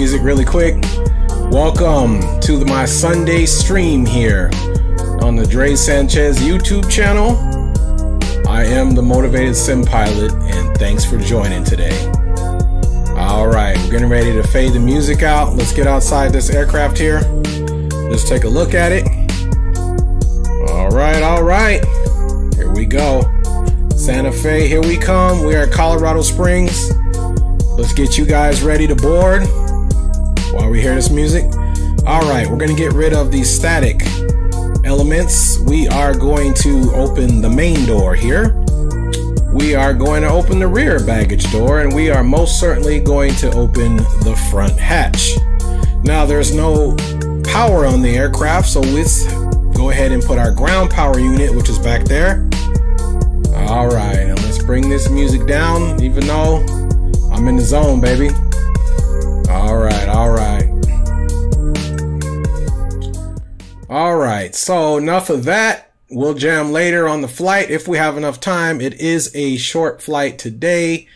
music really quick. Welcome to my Sunday stream here on the Dre Sanchez YouTube channel. I am the Motivated Sim Pilot, and thanks for joining today. Alright, we're getting ready to fade the music out. Let's get outside this aircraft here. Let's take a look at it. Alright. Here we go. Santa Fe, here we come. We are at Colorado Springs. Let's get you guys ready to board while we hear this music. Alright, we're going to get rid of these static elements. We are going to open the main door here. We are going to open the rear baggage door, and we are most certainly going to open the front hatch. Now, there's no power on the aircraft, so let's go ahead and put our ground power unit, which is back there. Alright, and let's bring this music down, even though I'm in the zone, baby. Alright, so enough of that. We'll jam later on the flight if we have enough time. It is a short flight today.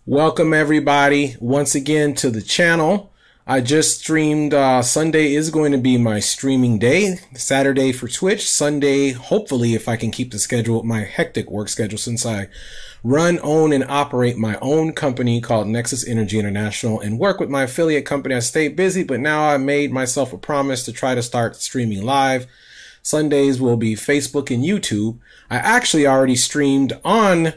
Welcome everybody once again to the channel. I just streamed, Sunday is going to be my streaming day. Saturday for Twitch, Sunday, hopefully, if I can keep the schedule, my hectic work schedule, since I run, own, and operate my own company called Nexus Energy International and work with my affiliate company. I stay busy, but now I made myself a promise to try to start streaming live. Sundays will be Facebook and YouTube. I actually already streamed on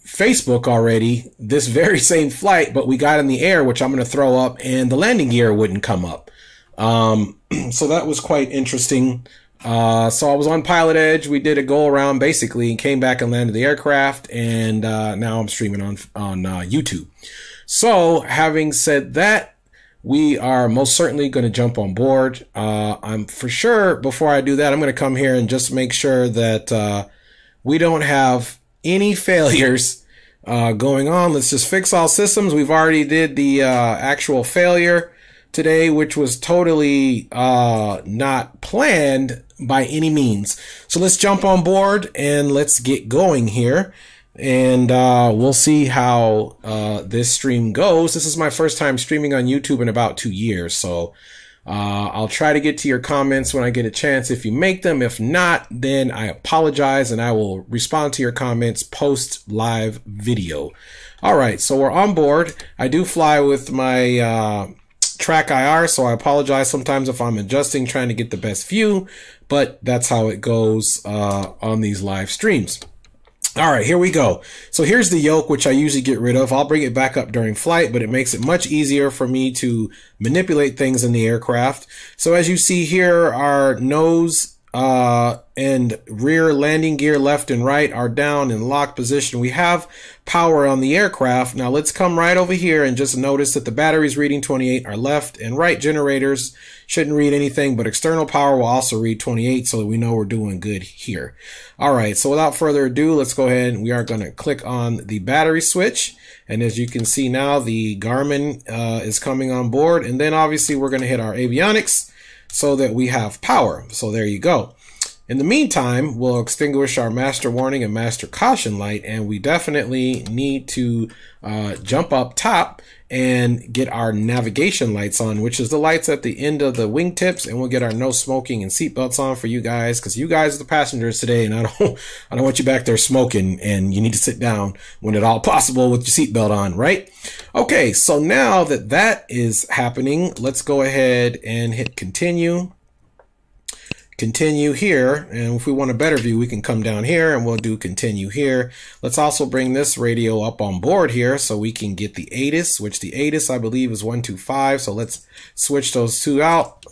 Facebook already, this very same flight, but we got in the air, which I'm going to throw up, and the landing gear wouldn't come up. So that was quite interesting. So I was on Pilot Edge. We did a go around basically and came back and landed the aircraft, and now I'm streaming on YouTube. So having said that, we are most certainly going to jump on board. I'm for sure, before I do that, I'm going to come here and just make sure that we don't have any failures going on. Let's just fix all systems. We've already did the actual failure today, which was totally not planned by any means. So let's jump on board and let's get going here, and we'll see how this stream goes. This is my first time streaming on YouTube in about 2 years, so I'll try to get to your comments when I get a chance if you make them. If not, then I apologize, and I will respond to your comments post live video. All right, so we're on board. I do fly with my track IR, so I apologize sometimes if I'm adjusting, trying to get the best view, but that's how it goes on these live streams. All right, here we go. So here's the yoke, which I usually get rid of. I'll bring it back up during flight, but it makes it much easier for me to manipulate things in the aircraft. So as you see here, our nose and rear landing gear left and right are down in locked position. We have power on the aircraft. Now let's come right over here and just notice that the batteries reading 28 are left and right generators shouldn't read anything, but external power will also read 28, so that we know we're doing good here. All right, so without further ado, let's go ahead and we are going to click on the battery switch. And as you can see now, the Garmin is coming on board. And then obviously we're going to hit our avionics so that we have power. So there you go. In the meantime, we'll extinguish our master warning and master caution light, and we definitely need to jump up top and get our navigation lights on, which is the lights at the end of the wingtips, and we'll get our no smoking and seatbelts on for you guys, because you guys are the passengers today, and I don't want you back there smoking, and you need to sit down when at all possible with your seatbelt on, right? Okay, so now that that is happening, let's go ahead and hit continue. Continue here, and if we want a better view, we can come down here and we'll do continue here. Let's also bring this radio up on board here so we can get the ATIS, which the ATIS I believe is 125. So let's switch those two out.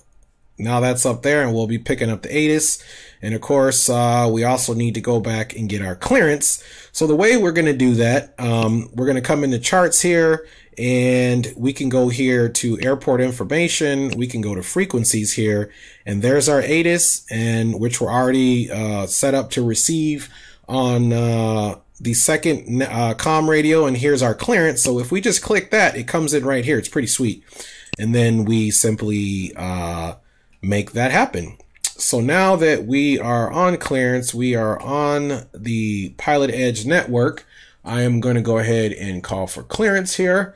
Now that's up there, and we'll be picking up the ATIS. And of course, we also need to go back and get our clearance. So the way we're going to do that, we're going to come into charts here, and we can go here to airport information. We can go to frequencies here, and there's our ATIS, and which we're already set up to receive on the second comm radio, and here's our clearance. So if we just click that, it comes in right here. It's pretty sweet. And then we simply make that happen. So now that we are on clearance, we are on the Pilot Edge network. I am going to go ahead and call for clearance here.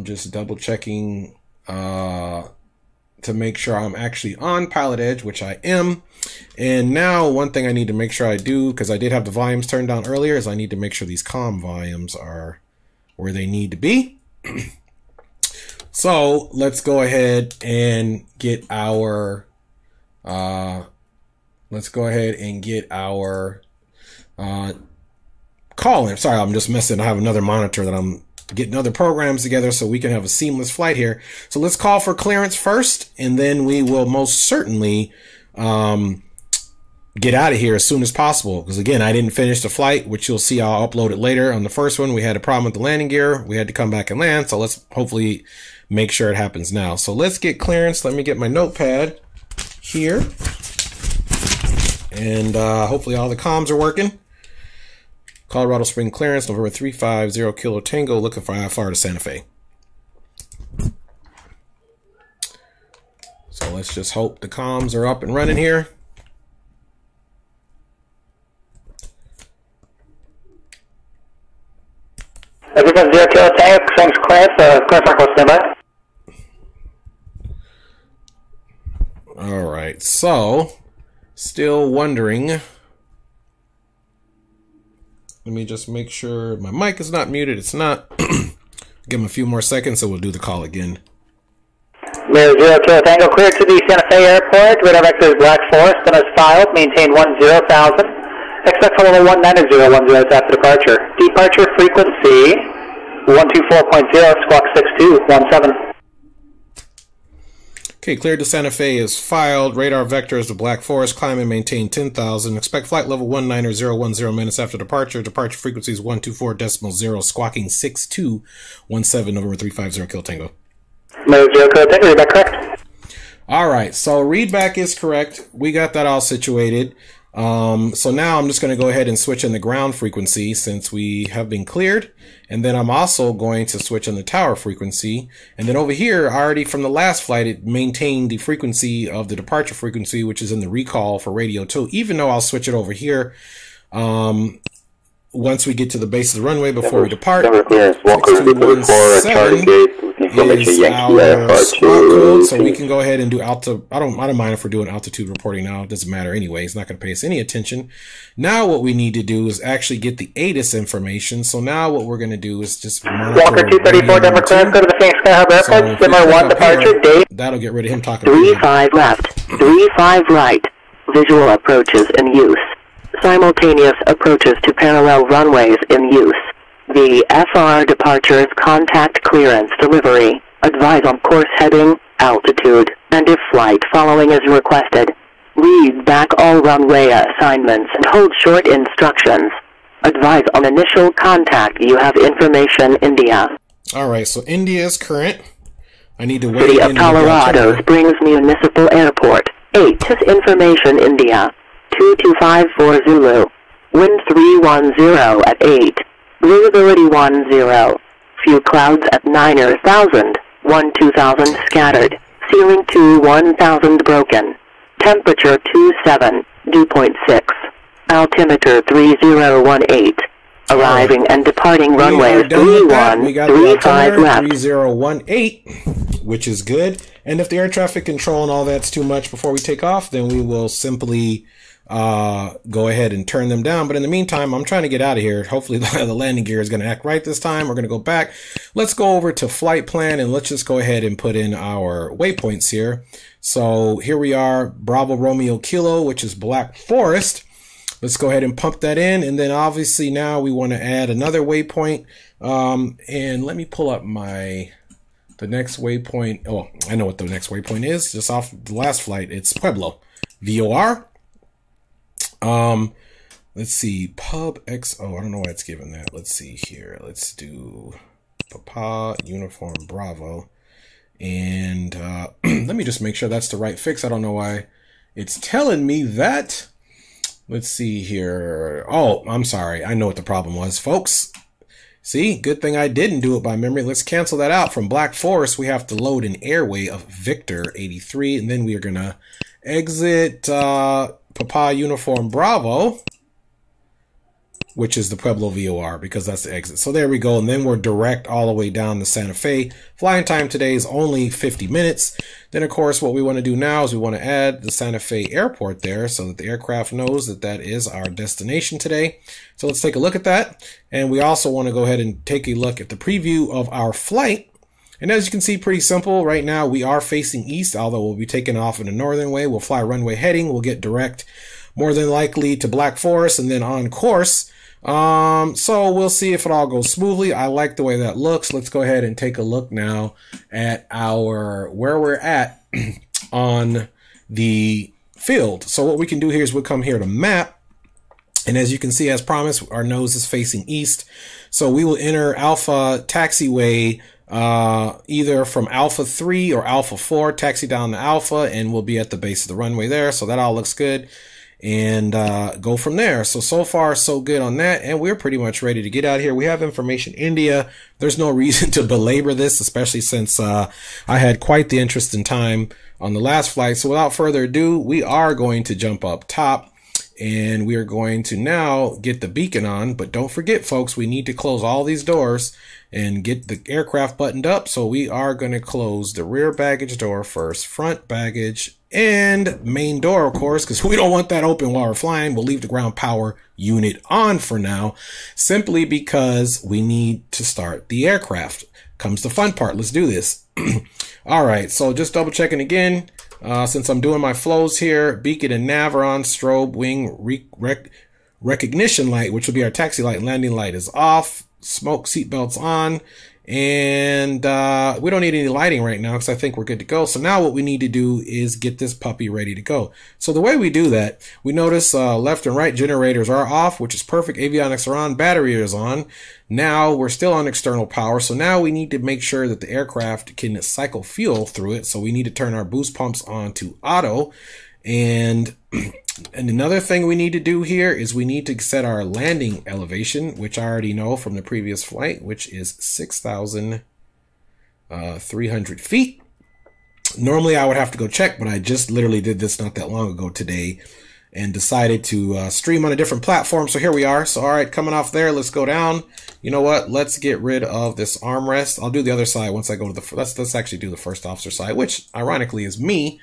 Just double checking to make sure I'm actually on Pilot Edge, which I am. And now one thing I need to make sure I do, because I did have the volumes turned down earlier, is I need to make sure these comm volumes are where they need to be. So let's go ahead and get our call in. Sorry, I'm just messing. I have another monitor that I'm getting other programs together so we can have a seamless flight here. So let's call for clearance first, and then we will most certainly get out of here as soon as possible. Because again, I didn't finish the flight, which you'll see. I'll upload it later. On the first one, we had a problem with the landing gear. We had to come back and land. So let's hopefully make sure it happens now. So let's get clearance. Let me get my notepad here. And hopefully all the comms are working. Colorado Spring clearance, November 350 Kilo Tango, looking for IFR to Santa Fe. So let's just hope the comms are up and running here. Everyone 0 Kilo Tango, thanks clearance, clearance on standby. All right, so still wondering. Let me just make sure my mic is not muted. It's not. Give him a few more seconds, so we'll do the call again. 0 Kilo Tango, cleared to the Santa Fe Airport. Radar vector is Black Forest, and as filed, maintain 10,000. Expect level 19010 after departure. Departure frequency 124.0, squawk 6217. Okay, cleared to Santa Fe is filed. Radar vector is the Black Forest. Climb and maintain 10,000. Expect flight level 19010 minutes after departure. Departure frequency is 124.0, squawking 6217, November 350 Kilo Tango. 0 Kilo Tango, read back correct? All right, so readback is correct. We got that all situated. So now I'm just going to go ahead and switch in the ground frequency since we have been cleared. And then I'm also going to switch on the tower frequency. And then over here, already from the last flight, it maintained the frequency of the departure frequency, which is in the recall for radio 2, even though I'll switch it over here. Once we get to the base of the runway before we depart. 6217 is our squawk code, so we can go ahead and do I don't mind if we're doing altitude reporting now. It doesn't matter anyway. It's not going to pay us any attention. Now what we need to do is actually get the ATIS information. So now what we're going to do is just monitor Walker 234 Denver Clearance, go to the Phoenix Sky Harbor Airport, Simmer 1 departure, date. That'll get rid of him talking. 35 left, 35 right. Visual approaches in use. Simultaneous approaches to parallel runways in use. The FR departures contact clearance delivery. Advise on course heading, altitude, and if flight following is requested. Read back all runway assignments and hold short instructions. Advise on initial contact. You have information, India. All right, so India is current. I need to wait. City of Colorado Springs Municipal Airport. ATIS information, India. 2254 Zulu. Wind 310 at 8. Visibility 10. Few clouds at 9,000. 2000 scattered. Ceiling 1000 broken. Temperature 27. Dew point 6. Altimeter 3018. Arriving and departing runways 3135 left. 3018, which is good. And if the air traffic control and all that's too much before we take off, then we will simply go ahead and turn them down. But in the meantime, I'm trying to get out of here. Hopefully the landing gear is going to act right this time. We're going to go back. Let's go over to flight plan and let's just go ahead and put in our waypoints here. So here we are, Bravo Romeo Kilo, which is Black Forest. Let's go ahead and pump that in. And then obviously now we want to add another waypoint. And let me pull up the next waypoint. Oh, I know what the next waypoint is. Just off the last flight. It's Pueblo. VOR. Let's see. Pub XO. I don't know why it's given that. Let's see here. Let's do Papa Uniform Bravo. And let me just make sure that's the right fix. I don't know why it's telling me that. Let's see here. Oh, I'm sorry. I know what the problem was, folks. See, good thing I didn't do it by memory. Let's cancel that out. From Black Forest, we have to load an airway of Victor 83, and then we are going to exit Papa Uniform Bravo. which is the Pueblo VOR, because that's the exit. So there we go. And then we're direct all the way down to Santa Fe. Flying time today is only 50 minutes. Then, of course, what we want to do now is we want to add the Santa Fe airport there so that the aircraft knows that that is our destination today. So let's take a look at that. And we also want to go ahead and take a look at the preview of our flight. And as you can see, pretty simple. Right now, we are facing east, although we'll be taking off in a northern way. We'll fly runway heading. We'll get direct, more than likely, to Black Forest and then on course. So we'll see if it all goes smoothly. I like the way that looks. Let's go ahead and take a look now at where we're at on the field. So what we can do here is we'll come here to map. And as you can see, as promised, our nose is facing east. So we will enter Alpha Taxiway, either from Alpha 3 or Alpha 4, taxi down to Alpha, and we'll be at the base of the runway there. So that all looks good. And go from there. So far, so good on that. And we're pretty much ready to get out of here. We have information India. There's no reason to belabor this, especially since I had quite the interest in time on the last flight. So without further ado, we are going to jump up top. And we are going to now get the beacon on. But don't forget, folks, we need to close all these doors and get the aircraft buttoned up. So we are going to close the rear baggage door first, front baggage, and main door, of course, because we don't want that open while we're flying. We'll leave the ground power unit on for now, simply because we need to start the aircraft. Comes the fun part. Let's do this. All right, so just double checking again. Since I'm doing my flows here, beacon and nav are on, strobe, wing, recognition light, which will be our taxi light and landing light, is off, smoke seatbelts on, and we don't need any lighting right now because I think we're good to go. So now what we need to do is get this puppy ready to go. So the way we do that, we notice left and right generators are off, which is perfect. Avionics are on, battery is on. Now we're still on external power. So now we need to make sure that the aircraft can cycle fuel through it. So we need to turn our boost pumps on to auto. And another thing we need to do here is we need to set our landing elevation, which I already know from the previous flight, which is 6,300 feet. Normally I would have to go check, but I just literally did this not that long ago today and decided to stream on a different platform. So here we are. So all right, coming off there, let's go down. You know what? Let's get rid of this armrest. I'll do the other side once I go to the, let's actually do the first officer side, which ironically is me.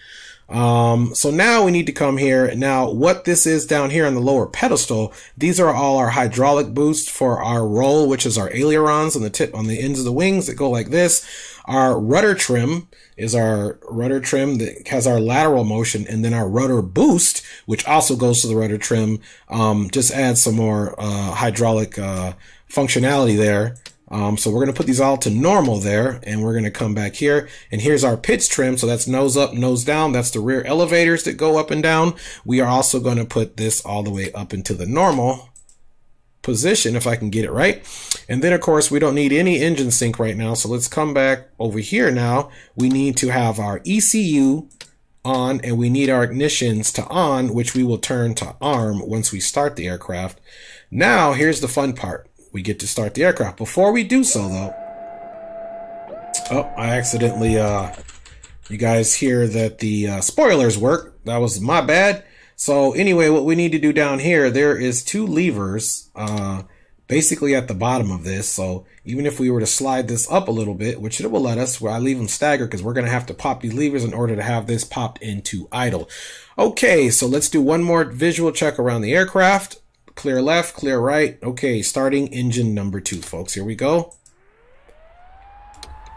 So now we need to come here. Now what this is down here on the lower pedestal, these are all our hydraulic boosts for our roll, which is our ailerons on the tip, on the ends of the wings that go like this. Our rudder trim is our rudder trim that has our lateral motion, and then our rudder boost, which also goes to the rudder trim, just adds some more, hydraulic, functionality there. So we're going to put these all to normal there, and we're going to come back here, and here's our pitch trim. So that's nose up, nose down. That's the rear elevators that go up and down. We are also going to put this all the way up into the normal position, if I can get it right. And then of course we don't need any engine sync right now. So let's come back over here now. We need to have our ECU on, and we need our ignitions to on, which we will turn to arm once we start the aircraft. Now here's the fun part. We get to start the aircraft. Before we do so though, oh, I accidentally, you guys hear that the spoilers work. That was my bad. So anyway, what we need to do down here, there is two levers, basically at the bottom of this. So even if we were to slide this up a little bit, which it will let us, where I leave them staggered because we're going to have to pop these levers in order to have this popped into idle. Okay, so let's do one more visual check around the aircraft. Clear left, clear right. Okay, starting engine number 2, folks. Here we go.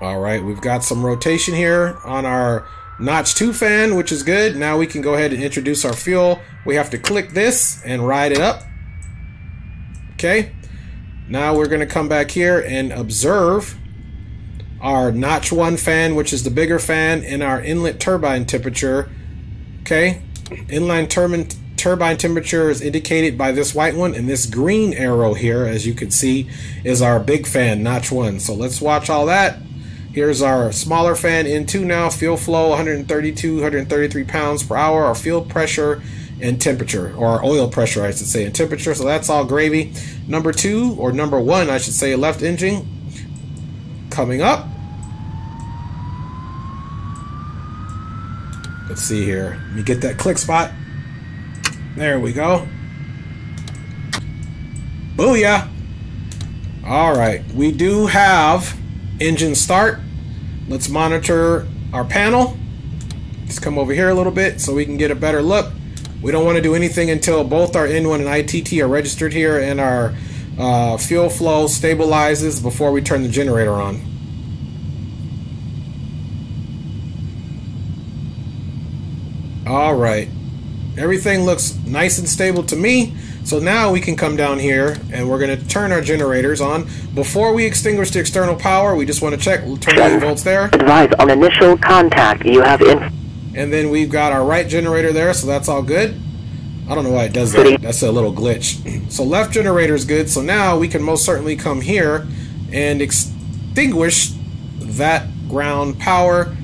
All right, we've got some rotation here on our Notch 2 fan, which is good. Now we can go ahead and introduce our fuel. We have to click this and ride it up. Okay. Now we're going to come back here and observe our Notch 1 fan, which is the bigger fan, and our inlet turbine temperature. Okay. Inline turbine temperature is indicated by this white one, and this green arrow here, as you can see, is our big fan, Notch 1. So let's watch all that. Here's our smaller fan N2 now. Fuel flow 132, 133 pounds per hour. Our fuel pressure and temperature, or our oil pressure, I should say, and temperature. So that's all gravy. Number 2, or number 1, I should say, left engine coming up. Let's see here. Let me get that click spot. There we go. Booyah! Alright, we do have engine start. Let's monitor our panel. Let's come over here a little bit so we can get a better look. We don't want to do anything until both our N1 and ITT are registered here and our fuel flow stabilizes before we turn the generator on. Alright, everything looks nice and stable to me. So now we can come down here and we're going to turn our generators on. Before we extinguish the external power, we just want to check 28 volts there. Advise on initial contact. You have and then we've got our right generator there, so that's all good. I don't know why it does that. That's a little glitch. So left generator is good. So now we can most certainly come here and extinguish that ground power.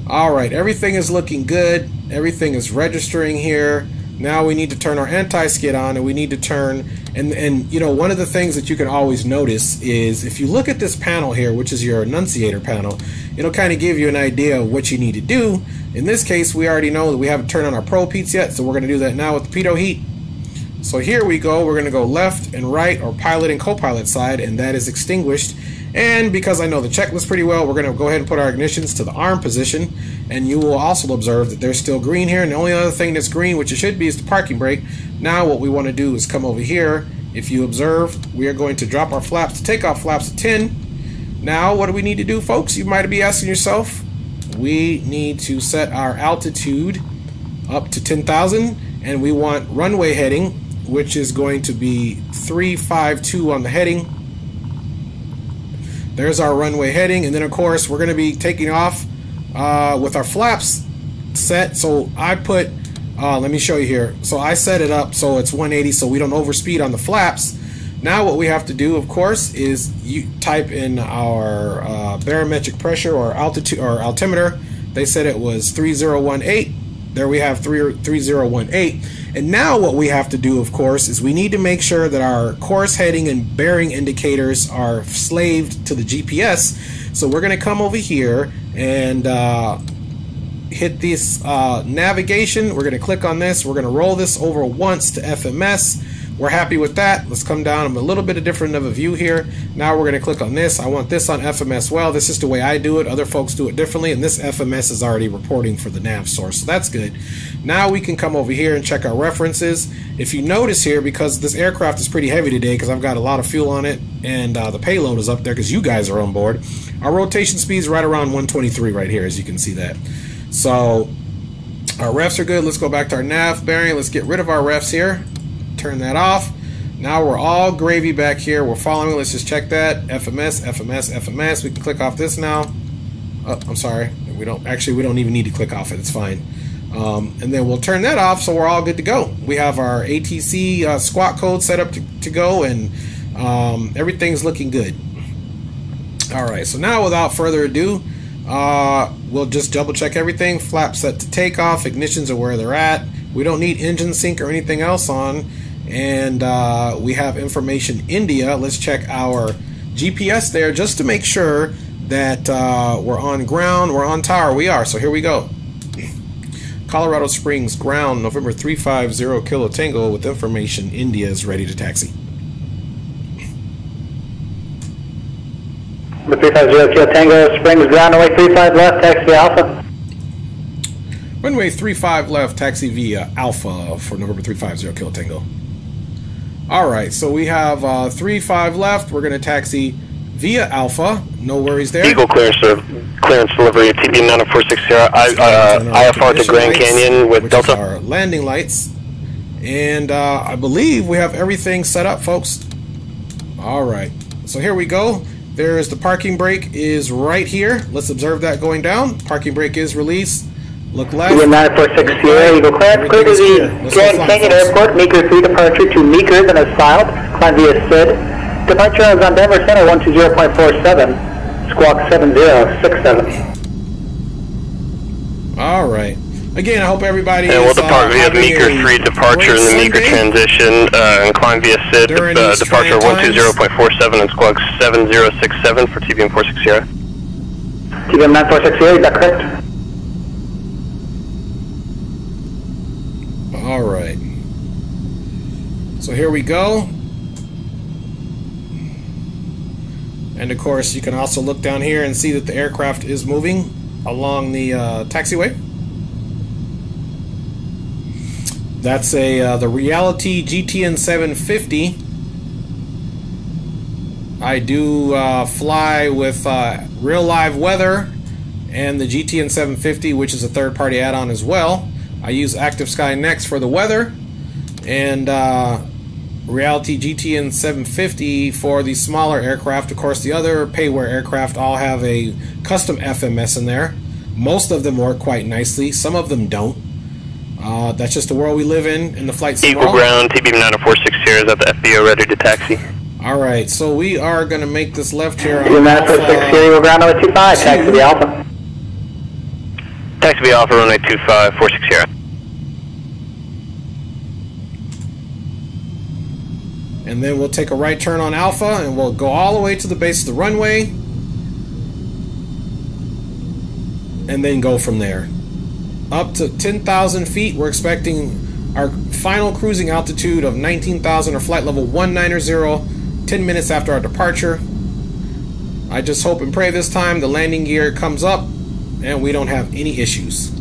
Alright, everything is looking good. Everything is registering here. Now we need to turn our anti-skid on, and we need to turn, and you know, one of the things that you can always notice is if you look at this panel here, which is your annunciator panel, it'll kind of give you an idea of what you need to do. In this case, we already know that we haven't turned on our probe heats yet, so we're going to do that now with the pitot heat. So here we go, we're going to go left and right, or pilot and co-pilot side, and that is extinguished. And because I know the checklist pretty well, we're going to go ahead and put our ignitions to the arm position, and you will also observe that there's still green here, and the only other thing that's green, which it should be, is the parking brake. Now what we want to do is come over here. If you observe, we are going to drop our flaps to takeoff flaps to 10. Now what do we need to do, folks? You might be asking yourself. We need to set our altitude up to 10,000, and we want runway heading, which is going to be 352 on the heading. There's our runway heading, and then of course we're going to be taking off with our flaps set. So I put, let me show you here. So I set it up so it's 180 so we don't overspeed on the flaps. Now what we have to do, of course, is you type in our barometric pressure or altitude or altimeter. They said it was 3018. There we have 3018. And now what we have to do, of course, is we need to make sure that our course heading and bearing indicators are slaved to the GPS. So we're going to come over here and hit this navigation. We're going to click on this. We're going to roll this over once to FMS. We're happy with that. Let's come down a little bit different of a view here. Now we're going to click on this. I want this on FMS. Well, this is the way I do it. Other folks do it differently, and this FMS is already reporting for the nav source, so that's good. Now we can come over here and check our references. If you notice here, because this aircraft is pretty heavy today because I've got a lot of fuel on it, and the payload is up there because you guys are on board, our rotation speed is right around 123 right here, as you can see that. So our refs are good. Let's go back to our nav bearing. Let's get rid of our refs here. Turn that off. Now we're all gravy back here. We're following. Let's just check that. FMS, FMS, FMS. We can click off this now. Oh, I'm sorry. We don't even need to click off it. It's fine. And then we'll turn that off so we're all good to go. We have our ATC squawk code set up to go, and everything's looking good. Alright, so now without further ado, we'll just double check everything. Flap set to takeoff. Ignitions are where they're at. We don't need engine sync or anything else on. And we have information India. Let's check our GPS there just to make sure that we're on ground, we're on tower. We are. So here we go. Colorado Springs ground, November 350 Kilo Tango with information India is ready to taxi. Number 350 Kilo Tango Springs ground, runway 35 left, taxi Alpha. Runway 35 left, taxi via Alpha for November 350 Kilo Tango. Alright, so we have 35 left. We're going to taxi via Alpha. No worries there. Eagle clearance delivery, TB 9460, IFR to Grand Canyon with Delta. Our landing lights. And I believe we have everything set up, folks. Alright, so here we go. There's the parking brake is right here. Let's observe that going down. Parking brake is released. Look left. Eagle 946 Sierra, Eagle clearance, clear to the Grand Canyon Airport, Meeker 3 departure to Meeker, then as filed, climb via SID. Departure is on Denver Center 120.47, squawk 7067. Alright. Again, I hope everybody and we'll depart via Meeker 3 departure and the Meeker transition and climb via SID, departure 120.47 and squawk 7067 for TBM 46 Sierra. TBM 946 Sierra, is that correct? Alright. So here we go. And of course, you can also look down here and see that the aircraft is moving along the taxiway. That's the Reality GTN 750. I do fly with real live weather and the GTN 750, which is a third-party add-on as well. I use Active Sky Next for the weather, and Reality GTN 750 for the smaller aircraft. Of course, the other payware aircraft all have a custom FMS in there. Most of them work quite nicely. Some of them don't. That's just the world we live in the flight sim Eagle world. ground, TBM 946 here is at the FBO, ready to taxi. Alright, so we are going to make this left here on TBM 946 here, Eagle ground number 25, taxi the Alpha. Taxi the Alpha, runway 25, 46 here. And then we'll take a right turn on Alpha and we'll go all the way to the base of the runway. And then go from there. Up to 10,000 feet, we're expecting our final cruising altitude of 19,000 or flight level 190, 10 minutes after our departure. I just hope and pray this time the landing gear comes up and we don't have any issues.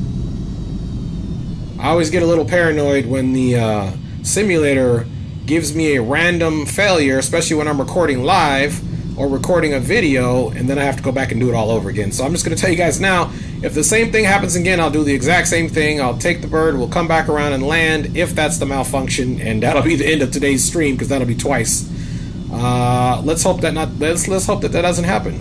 I always get a little paranoid when the simulator gives me a random failure, especially when I'm recording live or recording a video, and then I have to go back and do it all over again. So I'm just going to tell you guys now, if the same thing happens again, I'll do the exact same thing. I'll take the bird, we'll come back around and land if that's the malfunction, and that'll be the end of today's stream because that'll be twice. Let's hope that let's hope that doesn't happen.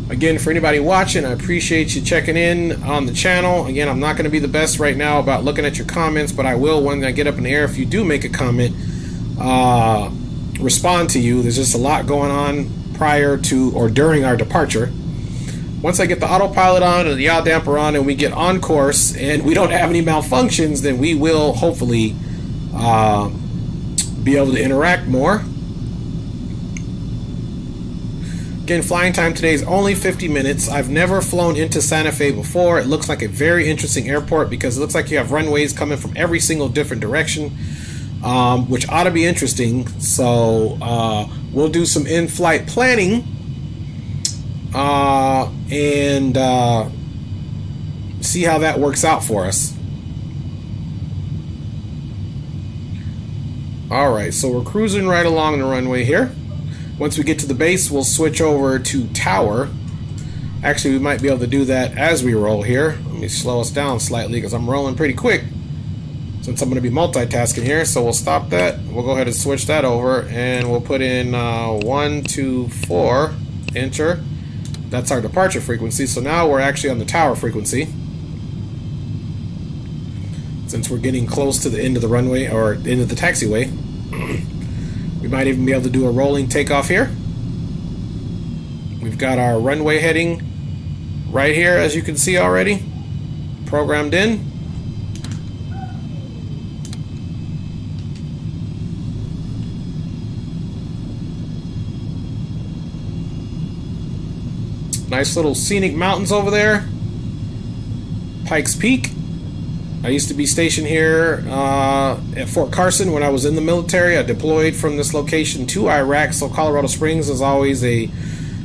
Again, for anybody watching, I appreciate you checking in on the channel. Again, I'm not going to be the best right now about looking at your comments, but I will when I get up in the air. If you do make a comment, respond to you. There's just a lot going on prior to or during our departure. Once I get the autopilot on and the yaw damper on and we get on course and we don't have any malfunctions, then we will hopefully be able to interact more. Again, flying time today is only 50 minutes. I've never flown into Santa Fe before. It looks like a very interesting airport because it looks like you have runways coming from every single different direction, which ought to be interesting. So we'll do some in-flight planning and see how that works out for us. Alright, so we're cruising right along the runway here. Once we get to the base, we'll switch over to tower. Actually, we might be able to do that as we roll here. Let me slow us down slightly because I'm rolling pretty quick since I'm going to be multitasking here. So we'll stop that. We'll go ahead and switch that over and we'll put in 1, 2, 4, enter. That's our departure frequency. So now we're actually on the tower frequency. Since we're getting close to the end of the runway or end of the taxiway. We might even be able to do a rolling takeoff here. We've got our runway heading right here, as you can see already, programmed in. Nice little scenic mountains over there. Pikes Peak. I used to be stationed here at Fort Carson when I was in the military. I deployed from this location to Iraq, so Colorado Springs is always a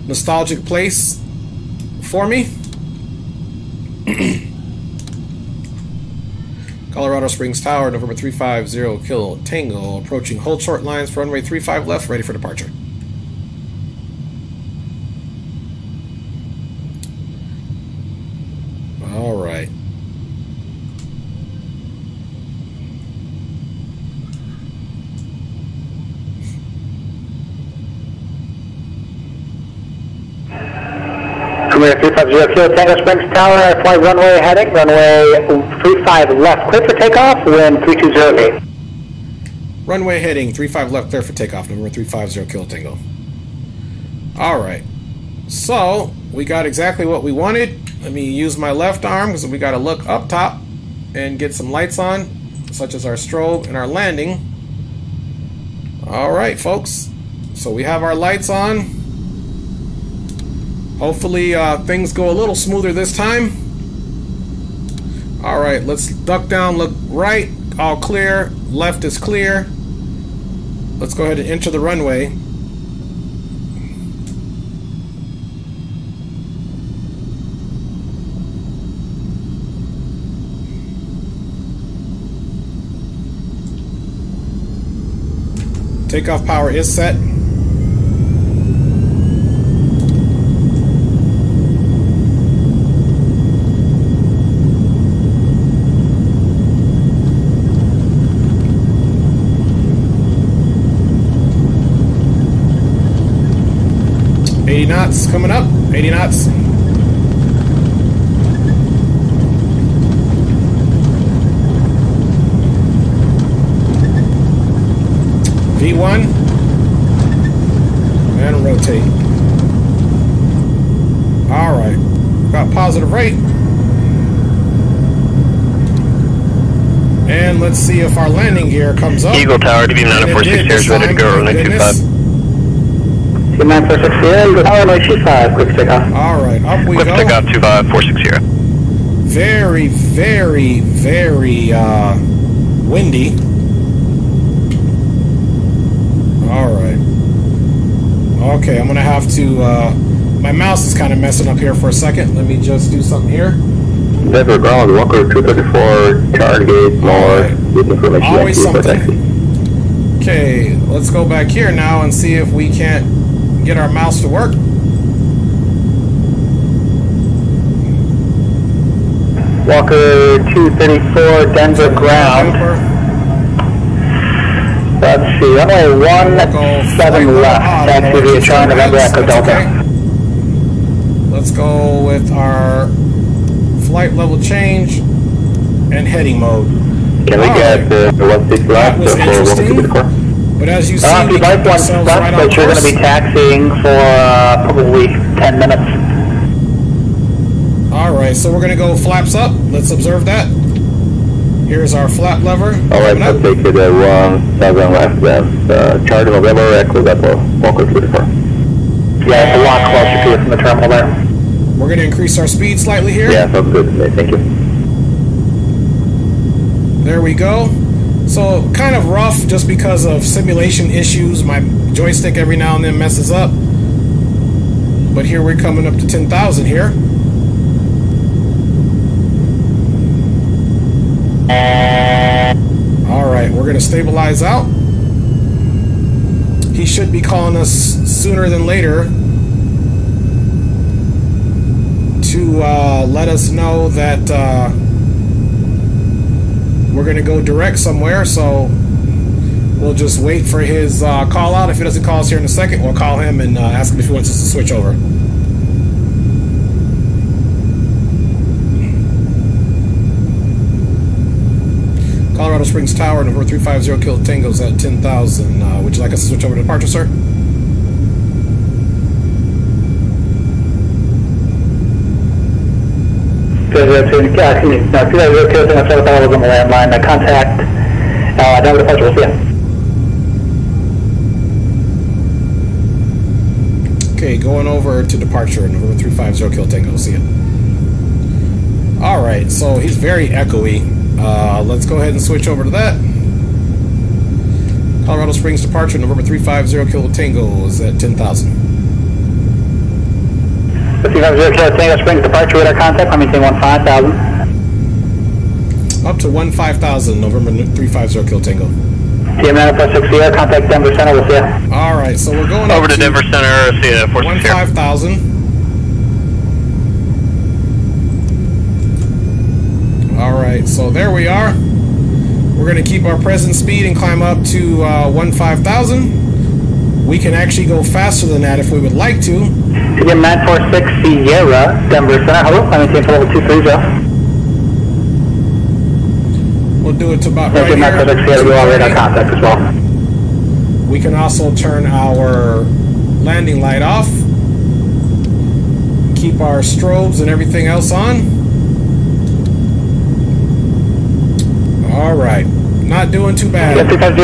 nostalgic place for me. Colorado Springs Tower, November 350 Kilo Tango, approaching hold short lines for runway 35 left, ready for departure. All right. Runway 350 Kilo Tango Springs Tower, flight runway heading, runway 35 left, clear for takeoff, wind 3208. Runway heading 35 left, clear for takeoff, November 350 Kilo Tango. Alright, so we got exactly what we wanted. Let me use my left arm because we got to look up top and get some lights on, such as our strobe and our landing. Alright, folks, so we have our lights on. Hopefully things go a little smoother this time. Alright, let's duck down, look right, all clear, left is clear. Let's go ahead and enter the runway. Takeoff power is set. Knots coming up. 80 knots. V1 and rotate. All right, got positive rate, and let's see if our landing gear comes up. Eagle Tower, DB 946 is ready to go. Runway 25. 946 here, Eagle Tower, runway 25, quick takeoff. All right, up we Quick go. takeoff 25460. Very, very, very windy. All right. Okay, I'm gonna have to. My mouse is kind of messing up here for a second. Let me just do something here. Denver ground, Walker 234, target north, with information. Always something. Okay, let's go back here now and see if we can't get our mouse to work. Walker 234, Denver ground. Let's see, runway 17 left, taxi via Charlie November Echo Delta. Okay. Let's go with our flight level change and heading mode. Can we get the 16 left? That was interesting. But as you see, we kept ourselves right on but you're going to be taxiing for probably 10 minutes. Alright, so we're going to go flaps up. Let's observe that. Here's our flap lever. Alright, let's take it 17 left then. Charlie November Echo Delta, Walker 234. Yeah, it's a lot closer to it from the terminal there. We're going to increase our speed slightly here. Yeah, sounds good to me. Thank you. There we go. So kind of rough just because of simulation issues. My joystick every now and then messes up. But here we're coming up to 10,000 here. Alright, we're going to stabilize out. He should be calling us sooner than later to let us know that we're going to go direct somewhere, so we'll just wait for his call out. If he doesn't call us here in a second, we'll call him and ask him if he wants us to switch over. Colorado Springs Tower, November 350 Kilo Tango's at 10,000. Would you like us to switch over to departure, sir? Contact Denver departure, we'll see you. Okay, going over to departure, November 350 Kilo Tango, see you. Alright, so he's very echoey. Let's go ahead and switch over to that. Colorado Springs departure, November 350 Kilo Tango is at 10,000. 350 Kilo Tango Springs departure with our contact, I'm maintain 15,000. Up to 15,000, November 350 Kilo Tango. TM 946 Sierra, contact Denver Center, we'll see you. Alright, so we're going over to Denver Center, see you, 15,000. Alright, so there we are. We're going to keep our present speed and climb up to 15,000. We can actually go faster than that if we would like to. TM 946 Sierra, Denver Center, hello, I'm maintain level 230. We'll do it to about right here. We'll radar contact as well. We can also turn our landing light off. Keep our strobes and everything else on. Alright. Not doing too bad. 350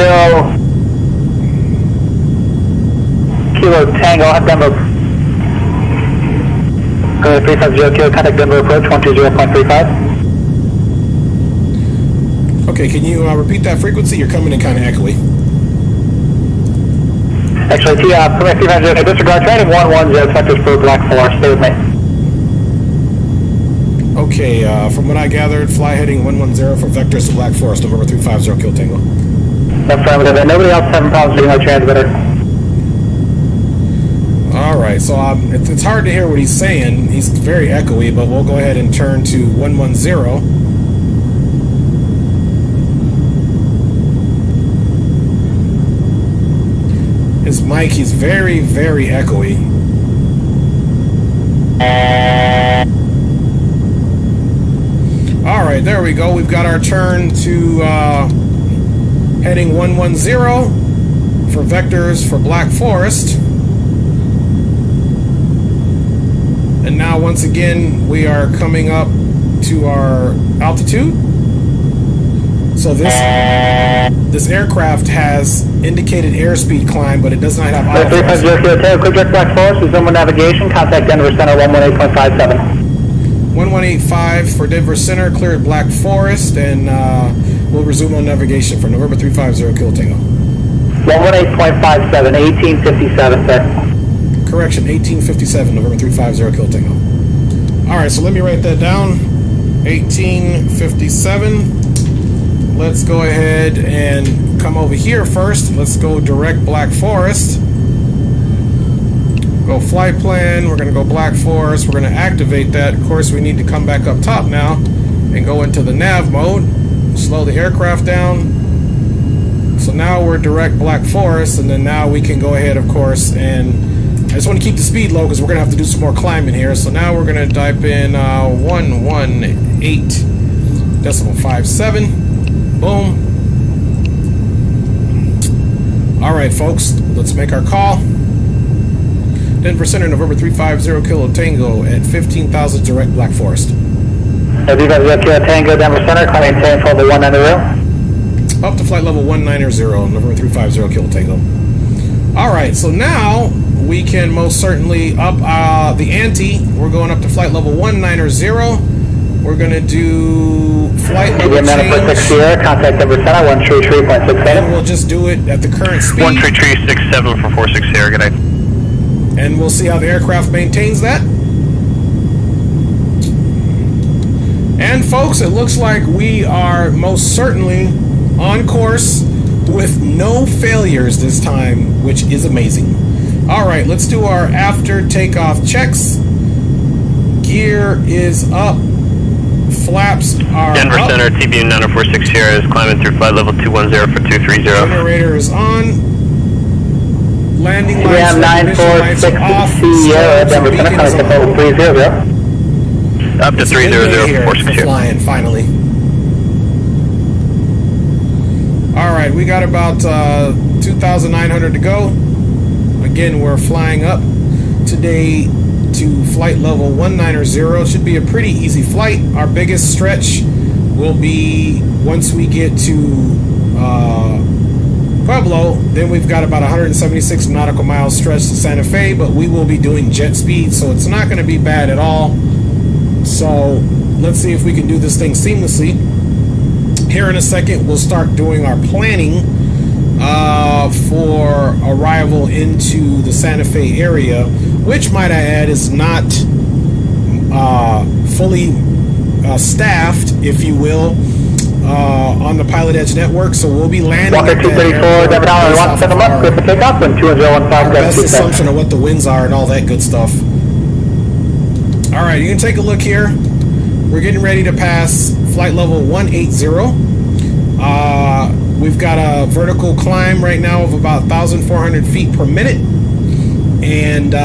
Kilo Tango at Denver. 350 Kilo, contact Denver approach 120.35. Okay, can you repeat that frequency? You're coming in kind of echoey. Actually, permit 350, disregard training 110 sectors for Black Forest, stay with me. Okay, from what I gathered, fly heading 110 for vectors to Black Forest, November 350 Kilo Tango. Affirmative, and nobody else having problems reading our transmitter. Alright, so it's hard to hear what he's saying. He's very echoey, but we'll go ahead and turn to 110. His mic, he's very, very echoey. Alright, there we go. We've got our turn to heading 110 for vectors for Black Forest. And now once again we are coming up to our altitude. So this aircraft has indicated airspeed climb, but it does not have auto. 350 quick direct Black Forest, resume navigation, contact Denver Center 118.57. 1185 for Denver Center, clear at Black Forest, and we'll resume on navigation for November 350 Kilo Tango. 118.57, 1857, sir. Correction, 1857, November 350 Kilo Tango. Alright, so let me write that down. 1857. Let's go ahead and come over here first. Let's go direct Black Forest. Go flight plan. We're going to go Black Forest. We're going to activate that. Of course, we need to come back up top now and go into the nav mode. Slow the aircraft down. So now we're direct Black Forest, and then now we can go ahead, of course, and I just want to keep the speed low because we're going to have to do some more climbing here. So now we're going to type in 118.57. Boom. Alright, folks, let's make our call. Denver Center, November 350 Kilo Tango at 15,000 direct Black Forest. 350 Kilo Tango, Denver Center, climbing maintain for level 190. Up to flight level 190, November 350 Kilo Tango. Alright, so now we can most certainly up the ante. We're going up to flight level 190. We're going to do flight level change. Contact Denver Center 133.67. And we'll just do it at the current speed. 133.67 for 46 Sierra, good night. And we'll see how the aircraft maintains that. And folks, it looks like we are most certainly on course with no failures this time, which is amazing. Alright, let's do our after takeoff checks. Gear is up. Flaps are Denver up. Center, TBU 9046 Sierra is climbing through flight level 210 for 230. Generator is on. Landing lights, have 946 off. Sierra, Denver Center, contact level 300. Up to 300 for 46 Sierra. Flying, finally. Alright, we got about 2,900 to go. Again, we're flying up today to flight level 190. Should be a pretty easy flight. Our biggest stretch will be once we get to Pueblo. Then we've got about 176 nautical miles stretch to Santa Fe, but we will be doing jet speed, so it's not going to be bad at all. So let's see if we can do this thing seamlessly. Here in a second, we'll start doing our planning for arrival into the Santa Fe area, which, might I add, is not fully staffed, if you will, on the Pilot Edge network. So we'll be landing Walker 234, Denver Tower, 17 left, good for takeoff, and 2015. Our best assumption of what the winds are and all that good stuff. All right, you can take a look here. We're getting ready to pass flight level 180. We've got a vertical climb right now of about 1,400 feet per minute, and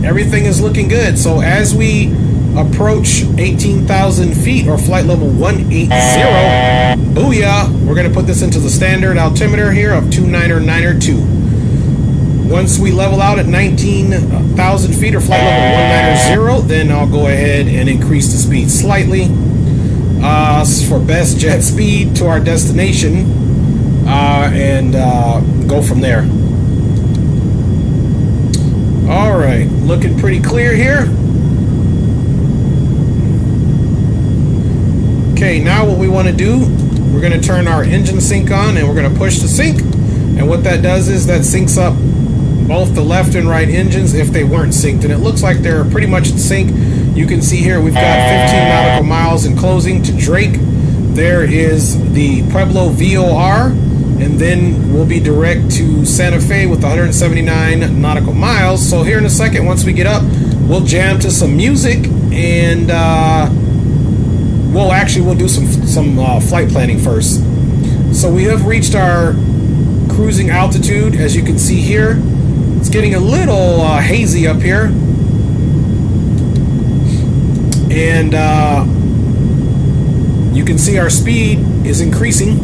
everything is looking good. So as we approach 18,000 feet, or flight level 180, booyah, we're going to put this into the standard altimeter here of 299.2. Once we level out at 19,000 feet, or flight level 190, then I'll go ahead and increase the speed slightly for best jet speed to our destination, and go from there. All right, looking pretty clear here. Okay, now what we want to do, we're going to turn our engine sync on, and we're going to push the sync. And what that does is that syncs up both the left and right engines if they weren't synced. And it looks like they're pretty much in sync. You can see here we've got 15 nautical miles in closing to Drake. There is the Pueblo VOR, and then we'll be direct to Santa Fe with 179 nautical miles. So here in a second, once we get up, we'll jam to some music, and we'll do some flight planning first. So we have reached our cruising altitude, as you can see here. It's getting a little hazy up here, and you can see our speed is increasing.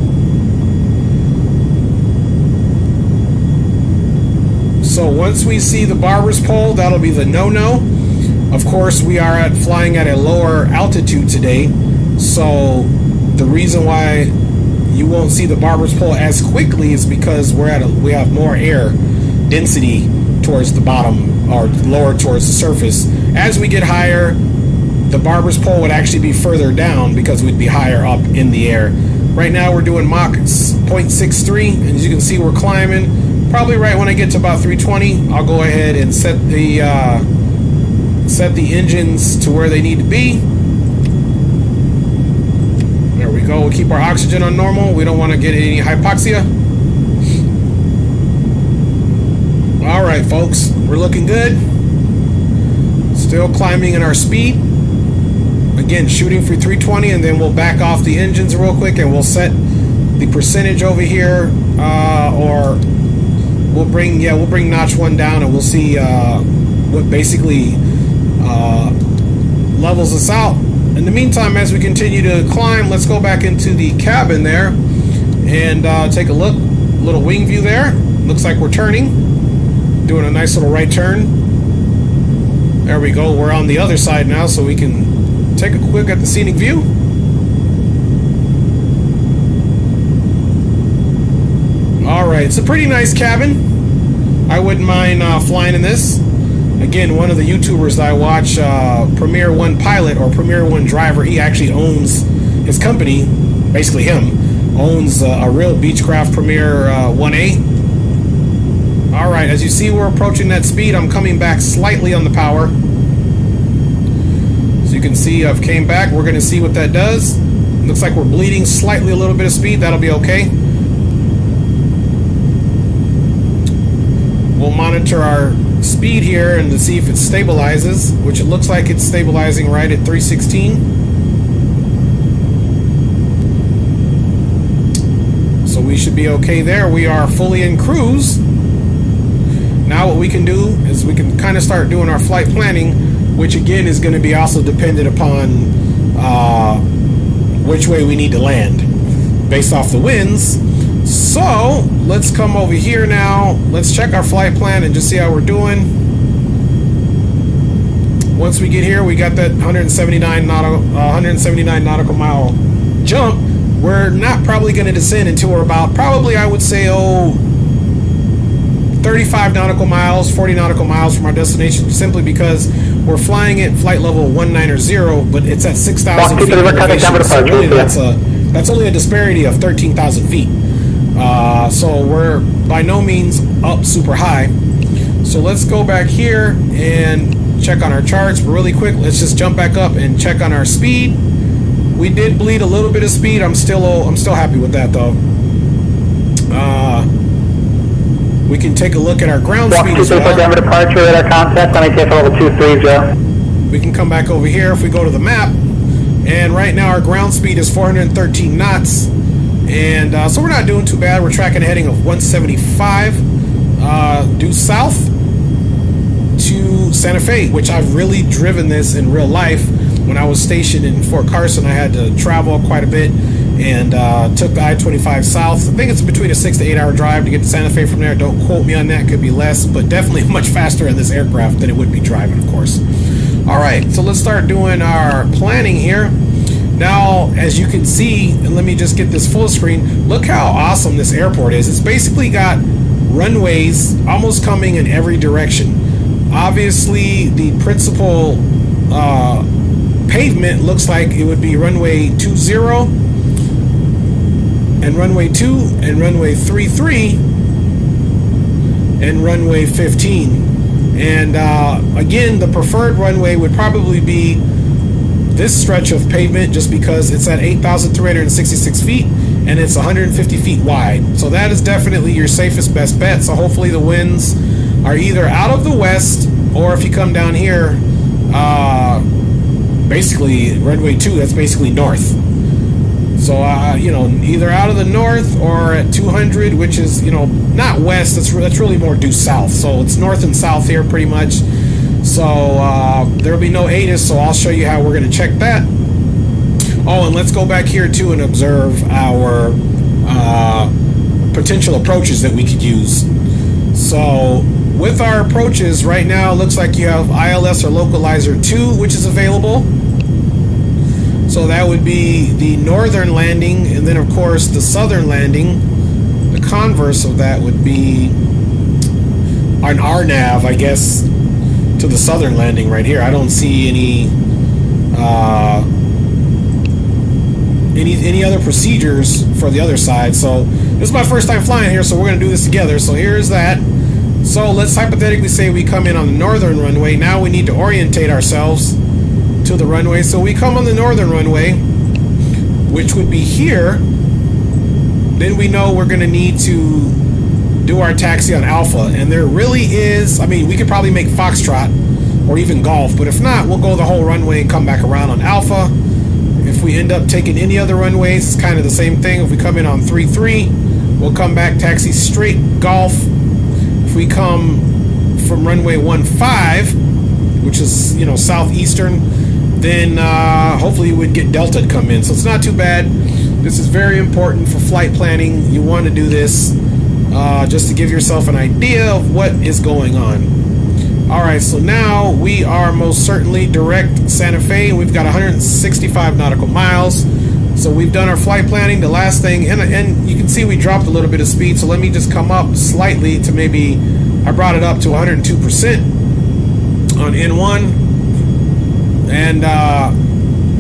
So once we see the barber's pole, that'll be the no-no. Of course, we are flying at a lower altitude today, so the reason why you won't see the barber's pole as quickly is because we have more air density towards the bottom, or lower towards the surface. As we get higher, the barber's pole would actually be further down because we'd be higher up in the air. Right now we're doing Mach 0.63, and as you can see, we're climbing. Probably right when I get to about 320, I'll go ahead and set the engines to where they need to be. There we go. We'll keep our oxygen on normal. We don't want to get any hypoxia. All right, folks, we're looking good. Still climbing in our speed. Again, shooting for 320, and then we'll back off the engines real quick, and we'll set the percentage over here, or we'll bring notch 1 down, and we'll see what basically levels us out. In the meantime, as we continue to climb, let's go back into the cabin there and take a look. Little wing view there. Looks like we're turning, doing a nice little right turn. There we go. We're on the other side now, so we can take a quick at the scenic view. Alright, it's a pretty nice cabin. I wouldn't mind flying in this. Again, one of the YouTubers that I watch, Premier One Pilot or Premier One Driver, he actually owns his company, basically him, owns a real Beechcraft Premier 1A. Alright, as you see, we're approaching that speed. I'm coming back slightly on the power. As you can see, I've came back. We're going to see what that does. Looks like we're bleeding slightly a little bit of speed. That'll be okay. We'll monitor our speed here and to see if it stabilizes, which it looks like it's stabilizing right at 316. So we should be okay there. We are fully in cruise. Now what we can do is we can kind of start doing our flight planning, which again is going to be also dependent upon which way we need to land based off the winds. So let's come over here now. Let's check our flight plan and just see how we're doing. Once we get here, we got that 179 nautical mile jump. We're not probably going to descend until we're about, probably I would say, 35 nautical miles, 40 nautical miles from our destination, simply because we're flying at flight level 190, but it's at 6,000 feet elevation. So really that's only a disparity of 13,000 feet. So we're by no means up super high. So let's go back here and check on our charts really quick. Let's just jump back up and check on our speed. We did bleed a little bit of speed. I'm still happy with that though. We can take a look at our ground speed as well. Denver departure at our contact. Let me take a level 230. We can come back over here if we go to the map, and right now our ground speed is 413 knots. And so we're not doing too bad. We're tracking a heading of 175 due south to Santa Fe, which I've really driven this in real life. When I was stationed in Fort Carson, I had to travel quite a bit and took the I-25 south. I think it's between a 6 to 8 hour drive to get to Santa Fe from there. Don't quote me on that. Could be less, but definitely much faster in this aircraft than it would be driving, of course. All right, so let's start doing our planning here. Now, as you can see, and let me just get this full screen, look how awesome this airport is. It's basically got runways almost coming in every direction. Obviously, the principal pavement looks like it would be runway 20 and runway 2 and runway 33 and runway 15. And again, the preferred runway would probably be this stretch of pavement just because it's at 8,366 feet and it's 150 feet wide. So that is definitely your safest best bet. So hopefully the winds are either out of the west, or if you come down here, basically runway 2, that's basically north. So you know, either out of the north or at 200, which is, you know, not west, that's really more due south. So it's north and south here pretty much. So there'll be no ATIS, so I'll show you how we're going to check that. Oh, and let's go back here too and observe our potential approaches that we could use. So with our approaches right now, it looks like you have ILS or Localizer 2, which is available. So that would be the northern landing, and then of course the southern landing. The converse of that would be an RNAV, I guess, to the southern landing right here. I don't see any other procedures for the other side. So this is my first time flying here, so we're going to do this together. So here's that. So let's hypothetically say we come in on the northern runway. Now we need to orientate ourselves to the runway. So we come on the northern runway, which would be here. Then we know we're going to need to do our taxi on Alpha. And there really is, I mean, we could probably make Foxtrot or even Golf, but if not, we'll go the whole runway and come back around on Alpha. If we end up taking any other runways, it's kind of the same thing. If we come in on 3-3, we'll come back, taxi straight Golf. If we come from runway 15, which is, you know, southeastern, then hopefully we'd get Delta to come in. So it's not too bad. This is very important for flight planning. You want to do this just to give yourself an idea of what is going on. Alright, so now we are most certainly direct Santa Fe. We've got 165 nautical miles. So we've done our flight planning. The last thing, and you can see we dropped a little bit of speed, so let me just come up slightly to maybe, I brought it up to 102% on N1. And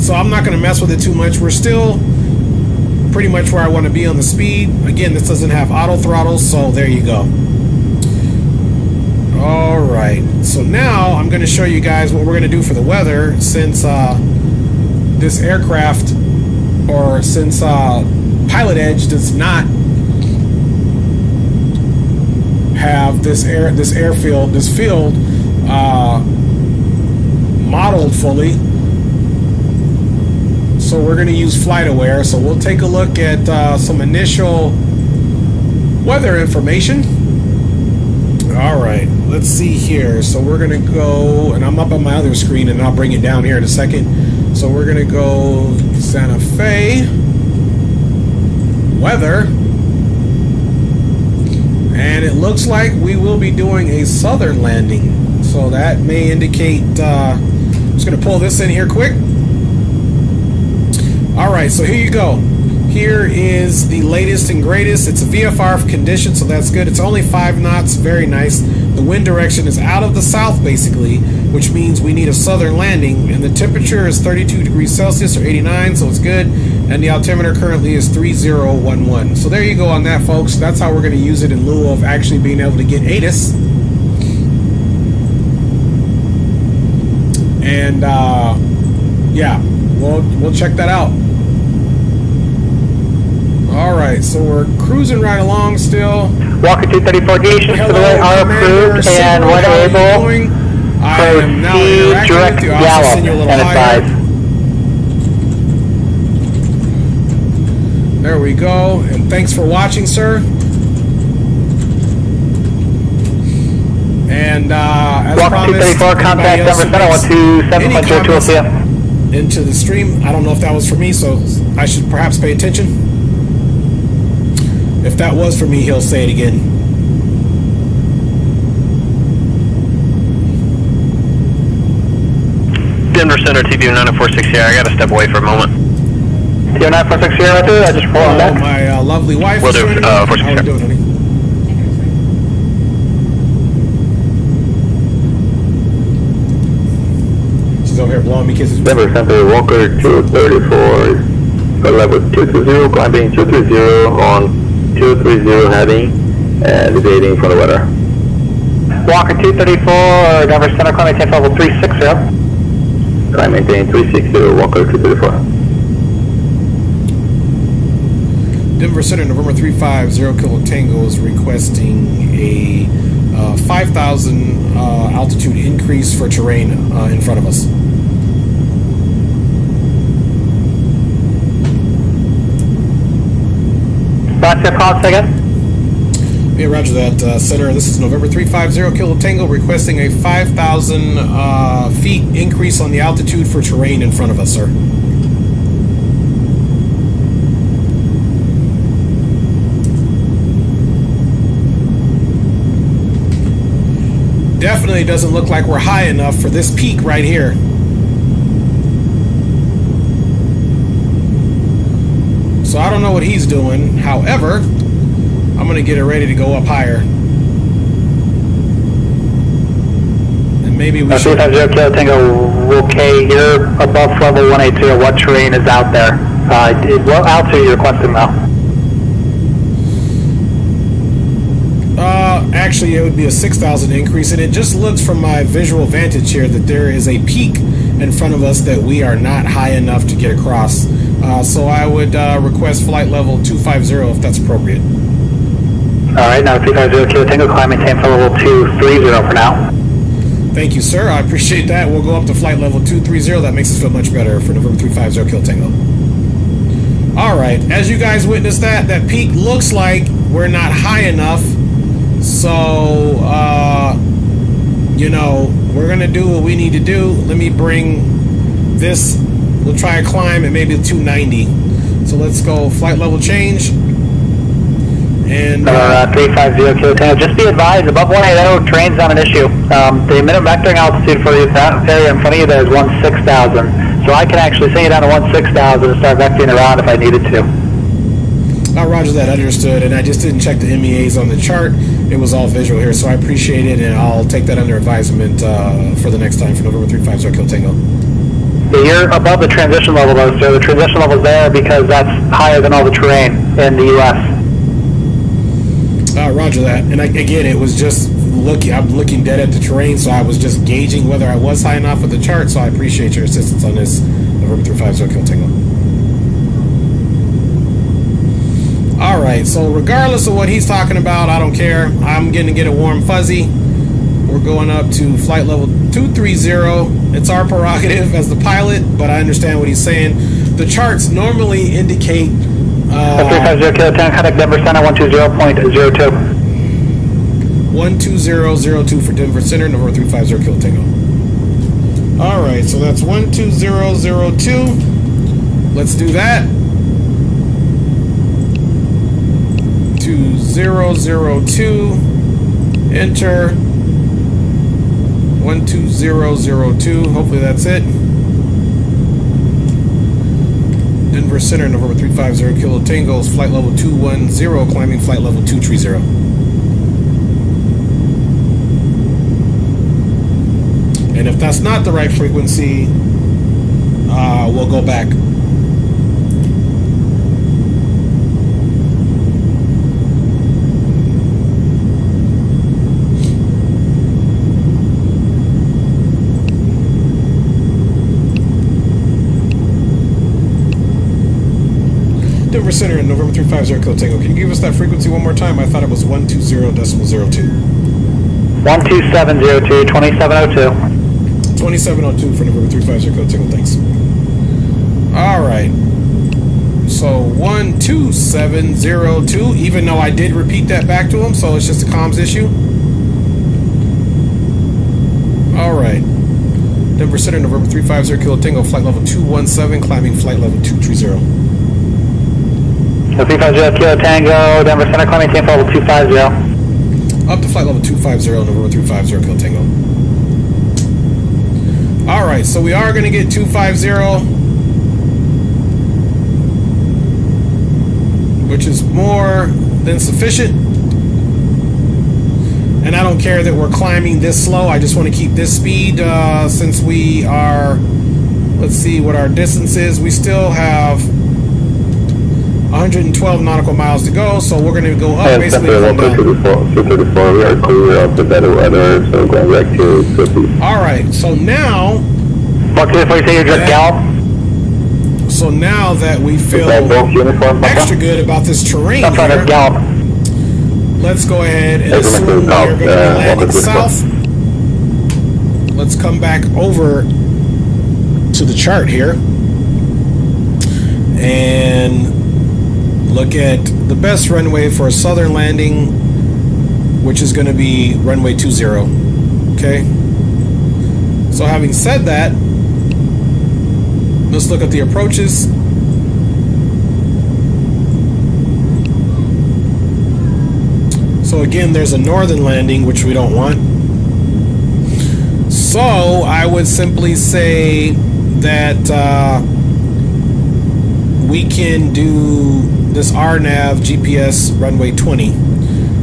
so I'm not going to mess with it too much. We're still pretty much where I want to be on the speed. Again, this doesn't have auto throttle, so there you go. Alright, so now I'm going to show you guys what we're going to do for the weather, since this aircraft, or since Pilot Edge does not have this field modeled fully. So we're going to use FlightAware. So we'll take a look at some initial weather information. Alright, let's see here. So we're going to go, and I'm up on my other screen and I'll bring it down here in a second. So we're going to go Santa Fe, weather, and it looks like we will be doing a southern landing. So that may indicate, I'm just going to pull this in here quick. Alright, so here you go. Here is the latest and greatest. It's a VFR condition, so that's good. It's only 5 knots, very nice. The wind direction is out of the south, basically, which means we need a southern landing. And the temperature is 32 degrees Celsius, or 89, so it's good. And the altimeter currently is 3011. So there you go on that, folks. That's how we're going to use it in lieu of actually being able to get ATIS. And, yeah, we'll check that out. Alright, so we're cruising right along still. Walker 234 Gations to the right, are approved, and when able, proceed direct gallop and advise. There we go, and thanks for watching, sir. And as Walker promised, 234, contact number 712 into the stream. I don't know if that was for me, so I should perhaps pay attention. If that was for me, he'll say it again. Denver Center, TBU 946 here. I gotta step away for a moment. TBU 946 here, right there. I just pulled back. My lovely wife. Will do. How are you doing, honey? She's over here blowing me kisses. Denver Center, Walker 234, level 220, climbing 230 on 230 heading and deviating from the weather. Walker 234, Denver Center, climbing 10 level 360. Climb maintain 360, Walker 234. Denver Center, November 350 Kilo Tango is requesting a 5,000 altitude increase for terrain in front of us. What's your call again? Yeah, roger that, Center. This is November 350 Kilo Tango requesting a 5,000 feet increase on the altitude for terrain in front of us, sir. Definitely doesn't look like we're high enough for this peak right here. So I don't know what he's doing. However, I'm going to get it ready to go up higher. And maybe we should... 350 Kilo Tango, okay, you're above level 180. What terrain is out there? What altitude are you requesting now? Actually, it would be a 6,000 increase, and it just looks from my visual vantage here that there is a peak in front of us that we are not high enough to get across. So I would request flight level 250 if that's appropriate. Alright, now 350 Kilo Tango, climb maintain for level 230 for now. Thank you, sir. I appreciate that. We'll go up to flight level 230. That makes us feel much better for November 350 Kilo Tango. Alright, as you guys witnessed that peak looks like we're not high enough. So, you know, we're going to do what we need to do. Let me bring this. We'll try a climb at maybe 290. So let's go flight level change. And 350 Kilo Tango. Just be advised, above 180, terrain's not an issue. The minimum vectoring altitude for that area in front of you there is 16,000. So I can actually send you down to 16,000 and start vectoring around if I needed to. Roger that, understood. And I just didn't check the MEAs on the chart. It was all visual here, so I appreciate it, and I'll take that under advisement for the next time for November 350 Kilo Tango. You're above the transition level though, so the transition level is there because that's higher than all the terrain in the U.S. Roger that. And again, it was just I'm looking dead at the terrain, so I was just gauging whether I was high enough with the chart, so I appreciate your assistance on this November 350 Kilo Tango. Alright, so regardless of what he's talking about, I don't care. I'm going to get a warm fuzzy. We're going up to flight level 230. It's our prerogative as the pilot, but I understand what he's saying. The charts normally indicate... 350 Kilo Tango, contact Denver Center 120.02. 12002 for Denver Center, November 350 Kilo Tango. Alright, so that's 12002. Let's do that. 2002, enter 12002, hopefully that's it. Denver Center, November 350 Kilo Tango, flight level 210, climbing flight level 230. And if that's not the right frequency, we'll go back. Denver Center, November 350 Kilo Tango. Can you give us that frequency one more time? I thought it was 120.02. 12702, 2702. 2702 for November 350 Kilo Tango. Thanks. Alright. So 12702, even though I did repeat that back to him, so it's just a comms issue. Alright. Denver Center, November 350 Kilo Tango, flight level 217, climbing flight level 230. 350 Kilo Tango, Denver Center, climbing team level 250. Up to flight level 250, November 350 Kilo Tango. Alright, so we are going to get 250, which is more than sufficient. And I don't care that we're climbing this slow, I just want to keep this speed since we are, let's see what our distance is. We still have 112 nautical miles to go, so we're going to go up basically from the... 234, we are clear of the better weather, so going back to 50. Alright, so now Mark 2, you just gallop. So now that we feel extra good about this terrain I'm trying to here, gallop. let's go ahead and assume we are going to be landing south. Let's come back over to the chart here and look at the best runway for a southern landing, which is going to be runway 20. Okay. So having said that, let's look at the approaches. So again, there's a northern landing, which we don't want. So I would simply say that we can do this RNAV GPS runway 20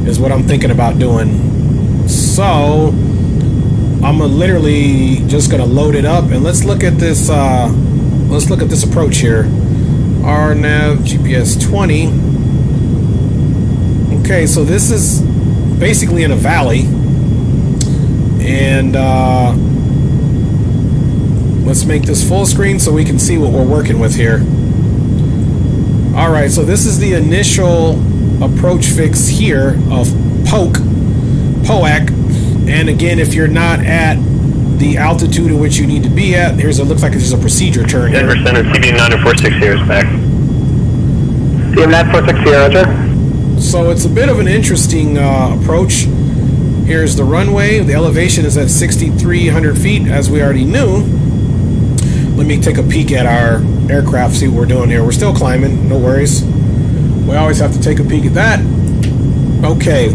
is what I'm thinking about doing. So I'm literally just gonna load it up and let's look at this. Let's look at this approach here. RNAV GPS 20. Okay, so this is basically in a valley, and let's make this full screen so we can see what we're working with here. Alright, so this is the initial approach fix here of POAC. And again, if you're not at the altitude in which you need to be at, it looks like there's a procedure turn here. Denver Center, CB 946 here is back. CB 946 here, roger. So it's a bit of an interesting approach. Here's the runway. The elevation is at 6,300 feet, as we already knew. Let me take a peek at our aircraft, see what we're doing here. We're still climbing, no worries. We always have to take a peek at that. Okay,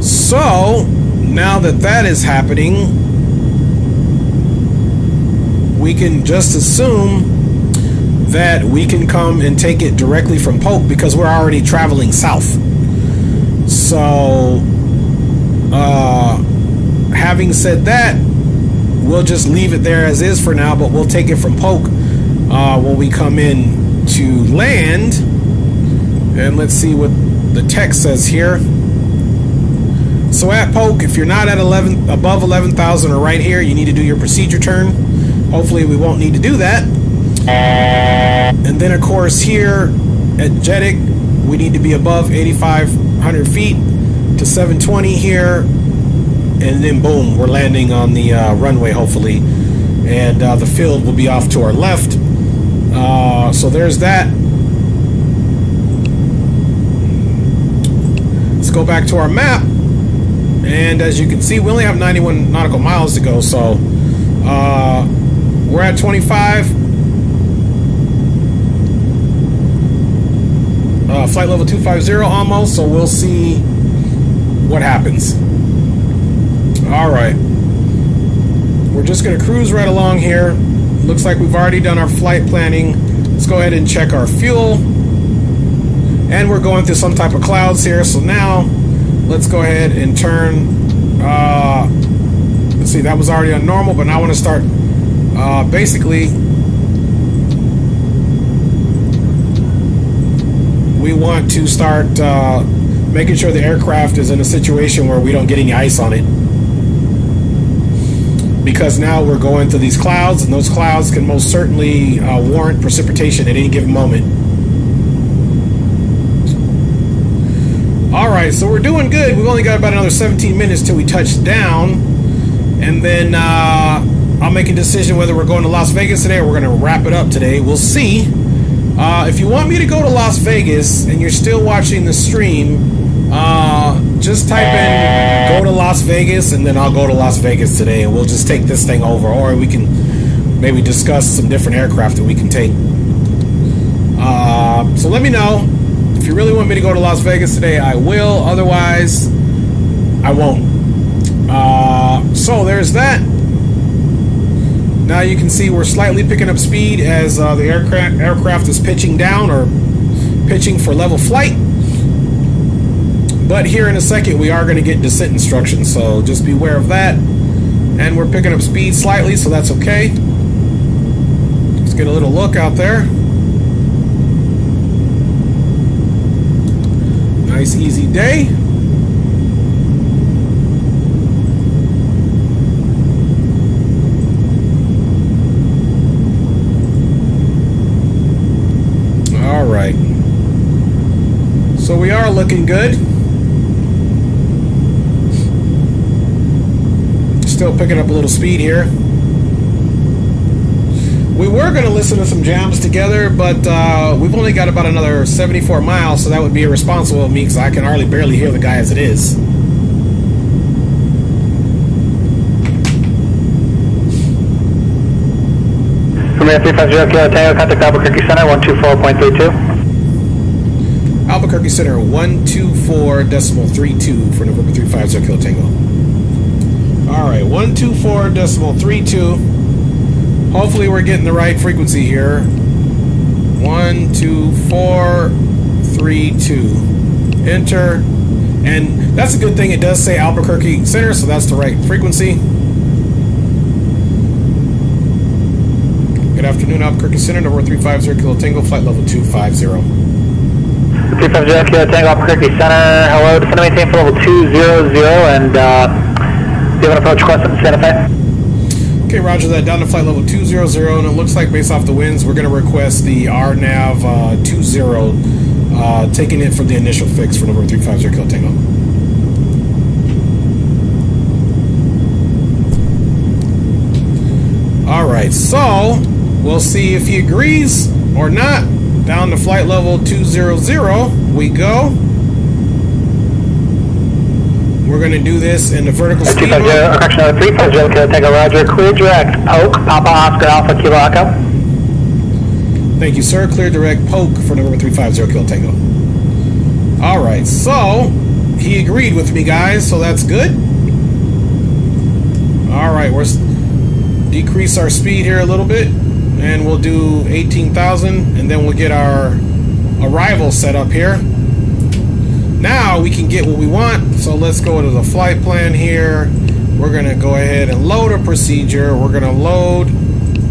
so now that that is happening, we can just assume that we can come and take it directly from Polk because we're already traveling south. So, having said that, we'll just leave it there as is for now, but we'll take it from Polk when we come in to land. And let's see what the text says here. So at Polk, if you're not at above 11,000 or right here, you need to do your procedure turn. Hopefully we won't need to do that. And then of course here at Jetic, we need to be above 8,500 feet to 720 here. And then boom, we're landing on the runway hopefully. And the field will be off to our left. So there's that. Let's go back to our map. And as you can see, we only have 91 nautical miles to go. So we're at 25. Flight level 250 almost. So we'll see what happens. All right. We're just going to cruise right along here. Looks like we've already done our flight planning. Let's go ahead and check our fuel. And we're going through some type of clouds here. So now let's go ahead and turn. Let's see, that was already on normal, but now I want to start basically. We want to start making sure the aircraft is in a situation where we don't get any ice on it. Because now we're going through these clouds, and those clouds can most certainly warrant precipitation at any given moment. Alright, so we're doing good. We've only got about another 17 minutes till we touch down. And then I'll make a decision whether we're going to Las Vegas today or we're going to wrap it up today. We'll see. If you want me to go to Las Vegas and you're still watching the stream, just type in go to Las Vegas and then I'll go to Las Vegas today and we'll just take this thing over, or we can maybe discuss some different aircraft that we can take. So let me know. If you really want me to go to Las Vegas today, I will. Otherwise, I won't. So there's that. Now you can see we're slightly picking up speed as the aircraft is pitching down or pitching for level flight. But here in a second, we are going to get descent instructions, so just be aware of that. And we're picking up speed slightly, so that's okay. Let's get a little look out there. Nice, easy day. So we are looking good. Still picking up a little speed here. We were going to listen to some jams together, but we've only got about another 74 miles, so that would be irresponsible of me because I can hardly barely hear the guy as it is. Premier 350 Kilo Tango, contact Albuquerque Center, 124.32. Albuquerque Center, 124.32 for November 350 Kilo Tango. Alright, 124.32. Hopefully we're getting the right frequency here. 124.32. Enter. And that's a good thing. It does say Albuquerque Center, so that's the right frequency. Good afternoon, Albuquerque Center, number 350 Kilo Tango, flight level 250. 350 Kilo Tango, Albuquerque Center. Hello, descend to maintain for level 200, and do you have an approach request in Santa Fe? Okay, roger that. Down to flight level 200, and it looks like based off the winds, we're going to request the RNAV 20, taking it for the initial fix for number 350 Kilo Tango. Alright, so we'll see if he agrees or not. Down to flight level 200 we go. We're going to do this in the vertical speed mode. 350 Kilo Tango, roger. Clear direct, poke, Papa Oscar Alpha Kilo Echo. Thank you, sir. Clear direct, poke for November 350 Kilo Tango. Alright, so he agreed with me, guys, so that's good. Alright, we're decrease our speed here a little bit, and we'll do 18,000, and then we'll get our arrival set up here. Now we can get what we want, so let's go to the flight plan here. We're going to go ahead and load a procedure. We're going to load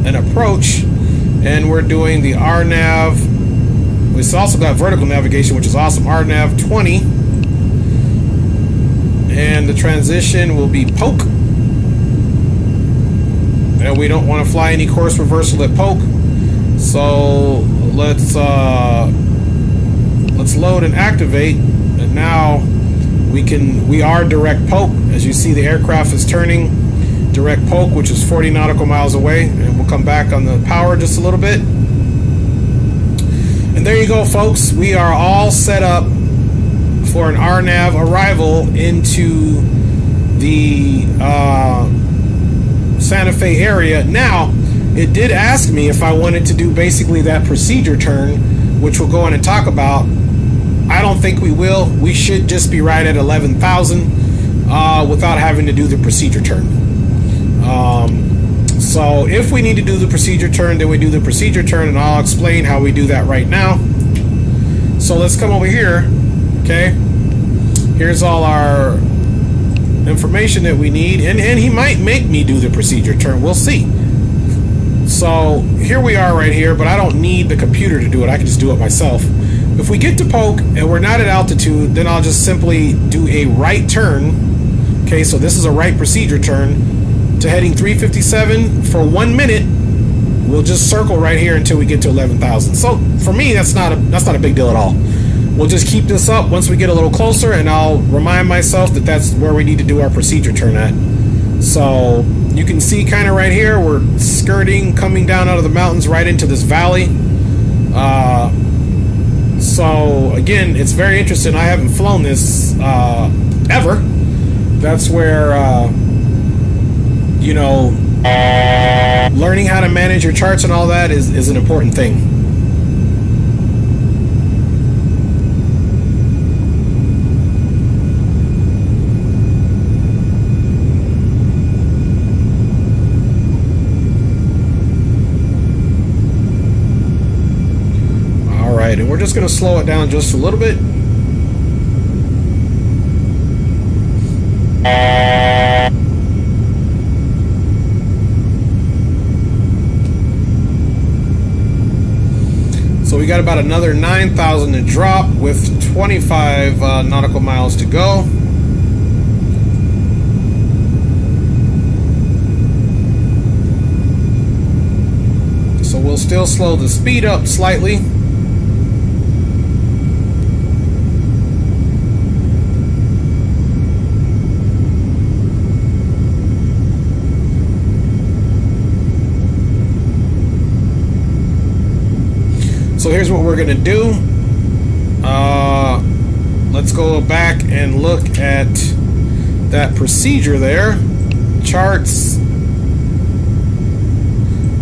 an approach, and we're doing the RNAV. We've also got vertical navigation, which is awesome. RNAV 20, and the transition will be poke. And we don't want to fly any course reversal at poke, so let's load and activate. And now we are direct poke. As you see, the aircraft is turning direct poke, which is 40 nautical miles away, and we'll come back on the power just a little bit. And there you go, folks. We are all set up for an RNAV arrival into the Santa Fe area. Now, it did ask me if I wanted to do basically that procedure turn, which we'll go in and talk about. I don't think we will. We should just be right at 11,000 without having to do the procedure turn. So if we need to do the procedure turn, then we do the procedure turn, and I'll explain how we do that right now. So let's come over here. Okay, here's all our information that we need, and he might make me do the procedure turn. We'll see. So here we are right here, but I don't need the computer to do it. I can just do it myself. If we get to poke and we're not at altitude, then I'll just simply do a right turn. Okay, so this is a right procedure turn to heading 357 for 1 minute. We'll just circle right here until we get to 11,000. So for me, that's not a big deal at all. We'll just keep this up once we get a little closer, and I'll remind myself that that's where we need to do our procedure turn at. So you can see kind of right here, we're skirting, coming down out of the mountains right into this valley. So again, it's very interesting. I haven't flown this ever. That's where you know, learning how to manage your charts and all that is an important thing. Alright, and we're just going to slow it down just a little bit. So we got about another 9,000 to drop with 25 nautical miles to go. So we'll still slow the speed up slightly. So here's what we're gonna do. Let's go back and look at that procedure there. Charts.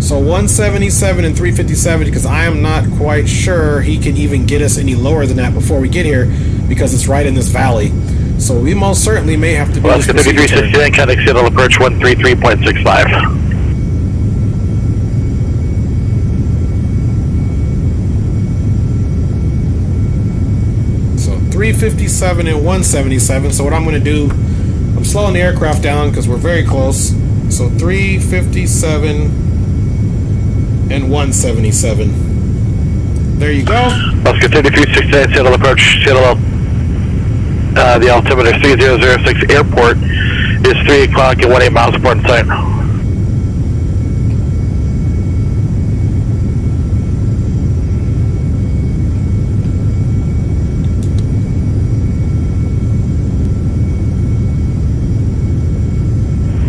So 177 and 357, because I am not quite sure he can even get us any lower than that before we get here, because it's right in this valley. So we most certainly may have to do Alaska this procedure turn. 3369, contact Seattle approach 133.65. So 357 and 177. So what I'm going to do, I'm slowing the aircraft down because we're very close. So 357 and 177. There you go. Alaska 3369, Seattle approach, Seattle, the altimeter 3006 airport is 3 o'clock and 18 miles port in sight.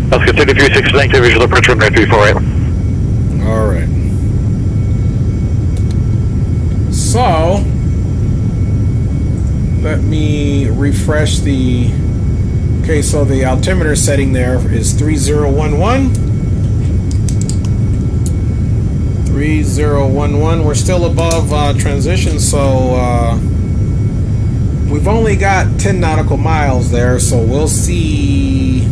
Alaska 3369, visual approach 19348. All right. So let me refresh the. Okay, so the altimeter setting there is 3011. 3011. We're still above transition, so we've only got 10 nautical miles there, so we'll see.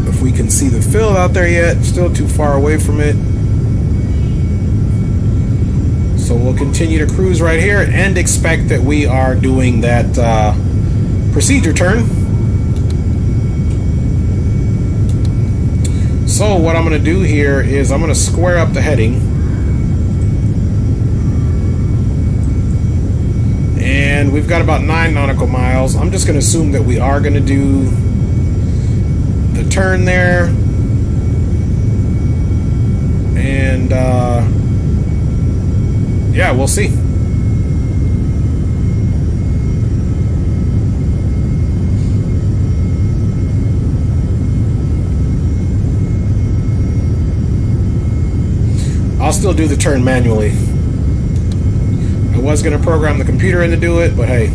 If we can see the field out there yet. Still too far away from it. So we'll continue to cruise right here and expect that we are doing that procedure turn. So what I'm going to do here is I'm going to square up the heading. And we've got about 9 nautical miles. I'm just going to assume that we are going to do the turn there. And yeah, we'll see. I'll still do the turn manually. I was going to program the computer in to do it, but hey.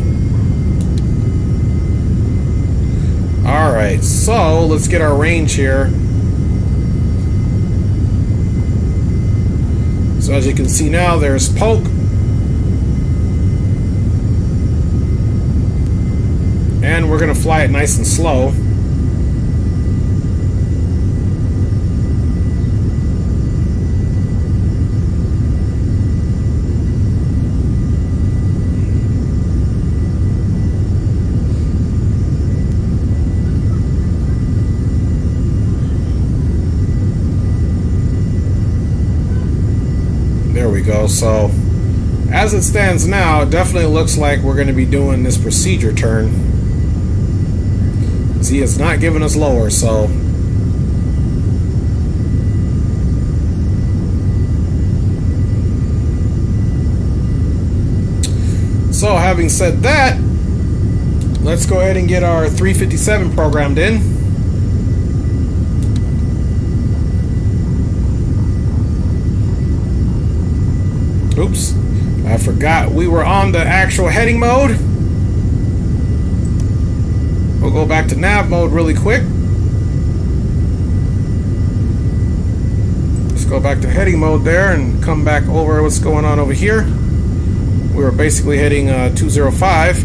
Alright, so let's get our range here. So as you can see now, there's Polk. And we're going to fly it nice and slow. There we go. So as it stands now, it definitely looks like we're going to be doing this procedure turn. See, it's not giving us lower, so having said that, let's go ahead and get our 357 programmed in. Oops, I forgot we were on the actual heading mode. We'll go back to nav mode really quick. Let's go back to heading mode there and come back over what's going on over here. We were basically heading 205.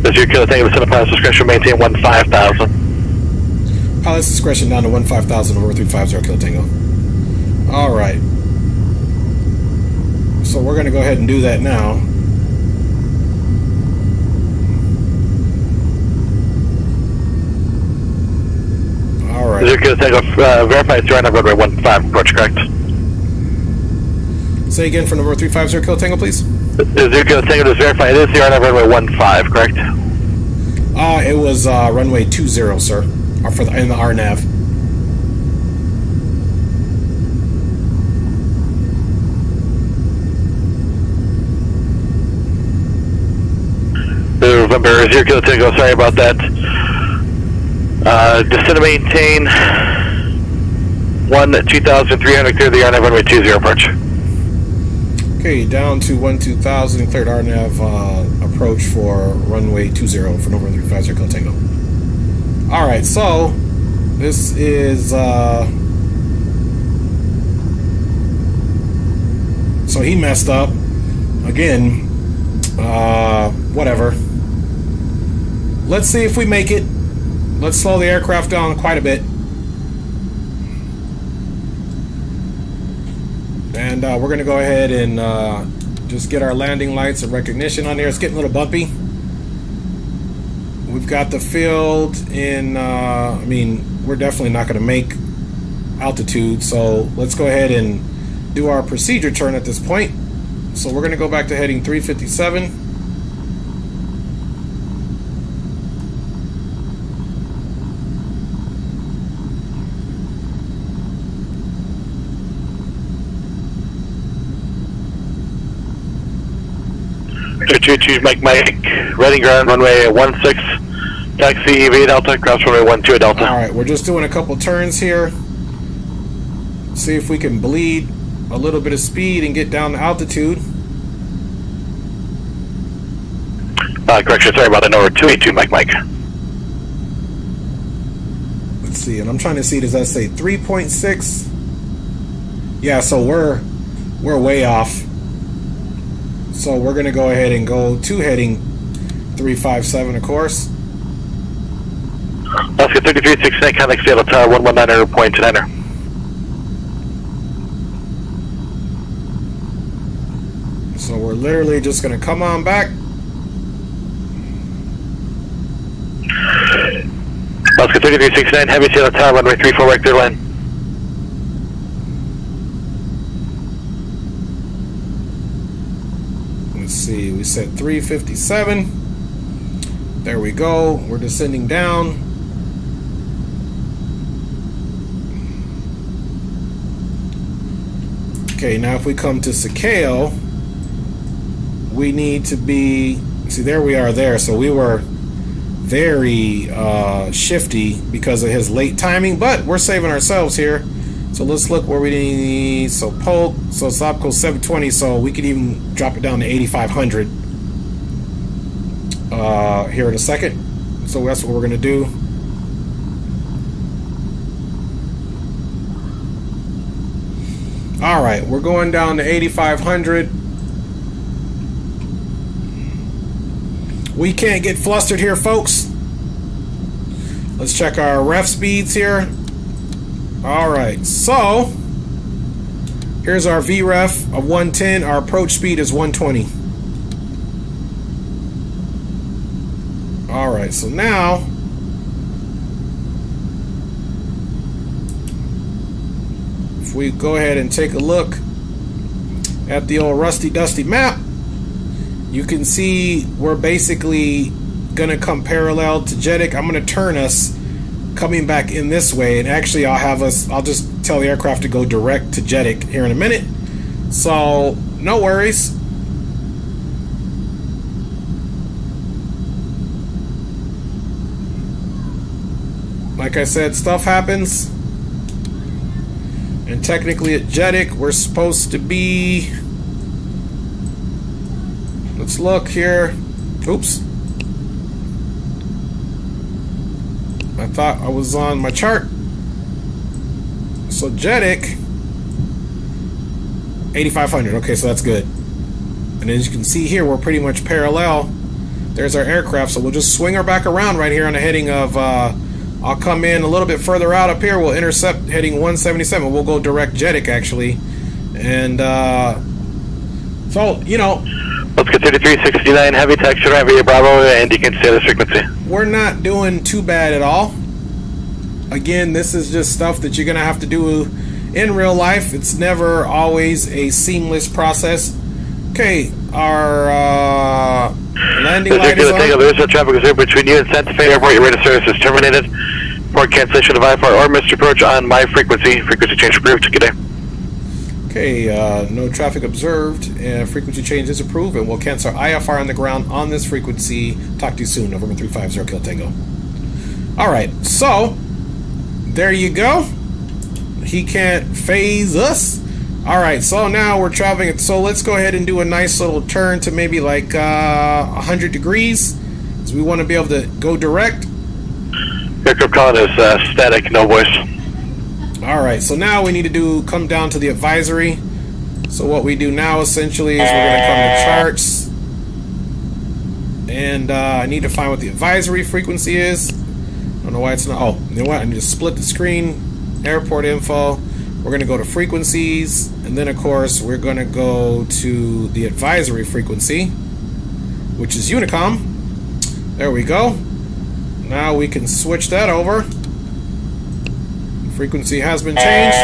This is your kilo tango, center pilot's discretion, maintain 15,000. Pilot's discretion down to 15,000 over 350 kilo tango. Alright. So we're going to go ahead and do that now. Alright. This is your kilo tango, verify it's right on runway 15 approach, correct? Say again for number 350 kilo tango, please. Zero Tango, just verify it is here on runway 15, correct? It was runway 20, sir. Or for in the RNAV. November 0 Kilo Tango, sorry about that. Descend to maintain 2,300, clear the RNAV runway 20 approach. Okay, down to 12,000, cleared RNAV approach for runway 20 for November 350 Kilo Tango. Alright, so this is so he messed up again. Whatever. Let's see if we make it. Let's slow the aircraft down quite a bit. And we're going to go ahead and just get our landing lights and recognition on there. It's getting a little bumpy. We've got the field in, I mean, we're definitely not going to make altitude. So let's go ahead and do our procedure turn at this point. So we're going to go back to heading 357. Mike, ready ground, runway 16, taxi EV Delta, cross runway 12 Delta. Alright, we're just doing a couple turns here. See if we can bleed a little bit of speed and get down to altitude. Correction, sorry about that, number 282, Mike. Let's see, and I'm trying to see, does that say 3.6? Yeah, so we're way off. So we're going to go ahead and go to heading 357, of course. Oscar 3369, contact Seattle Tower 119.9er. So we're literally just going to come on back. Oscar 3369, heavy Seattle Tower, runway 34, right clear line. Let's see, we said 357. There we go. We're descending down. Okay, now if we come to Sakeo, we need to be, see, there we are there. So we were very shifty because of his late timing, but we're saving ourselves here. So let's look where we need. So Polk, so Sopco 720, so we could even drop it down to 8,500 here in a second. So that's what we're gonna do. All right, we're going down to 8,500. We can't get flustered here, folks. Let's check our ref speeds here. All right, so here's our VREF of 110. Our approach speed is 120. All right, so now if we go ahead and take a look at the old rusty dusty map, you can see we're basically gonna come parallel to Jetic. I'm gonna turn us coming back in this way, and actually I'll just tell the aircraft to go direct to Jetic here in a minute. So no worries. Like I said, stuff happens. And technically at Jetic, we're supposed to be, let's look here. Oops. I thought I was on my chart. So Jetic, 8,500. Okay, so that's good. And as you can see here, we're pretty much parallel. There's our aircraft, so we'll just swing her back around right here on the heading of, I'll come in a little bit further out up here. We'll intercept heading 177. We'll go direct Jetic, actually. And, so, you know. Let's get 3369, heavy taxi right via Bravo, and you can stay this frequency. We're not doing too bad at all. Again, this is just stuff that you're going to have to do in real life. It's never always a seamless process. Okay, our landing light is on. There is no traffic reserve between you and Santa Fe Airport. Your radar service is terminated. Port cancellation of IFR or missed approach on my frequency. Frequency change approved. Good day. Okay, no traffic observed. Frequency change is approved, and we'll cancel IFR on the ground on this frequency. Talk to you soon. November 350 Kilo Tango. Alright, so there you go. He can't phase us. Alright, so now we're traveling. So let's go ahead and do a nice little turn to maybe like 100 degrees. So we want to be able to go direct. Aircraft calling is static, no voice. Alright, so now we need to come down to the advisory. So what we do now essentially is we're going to come to charts. And I need to find what the advisory frequency is. I don't know why it's not. Oh, you know what? I need to split the screen. Airport info. We're going to go to frequencies. And then, of course, we're going to go to the advisory frequency, which is Unicom. There we go. Now we can switch that over. Frequency has been changed.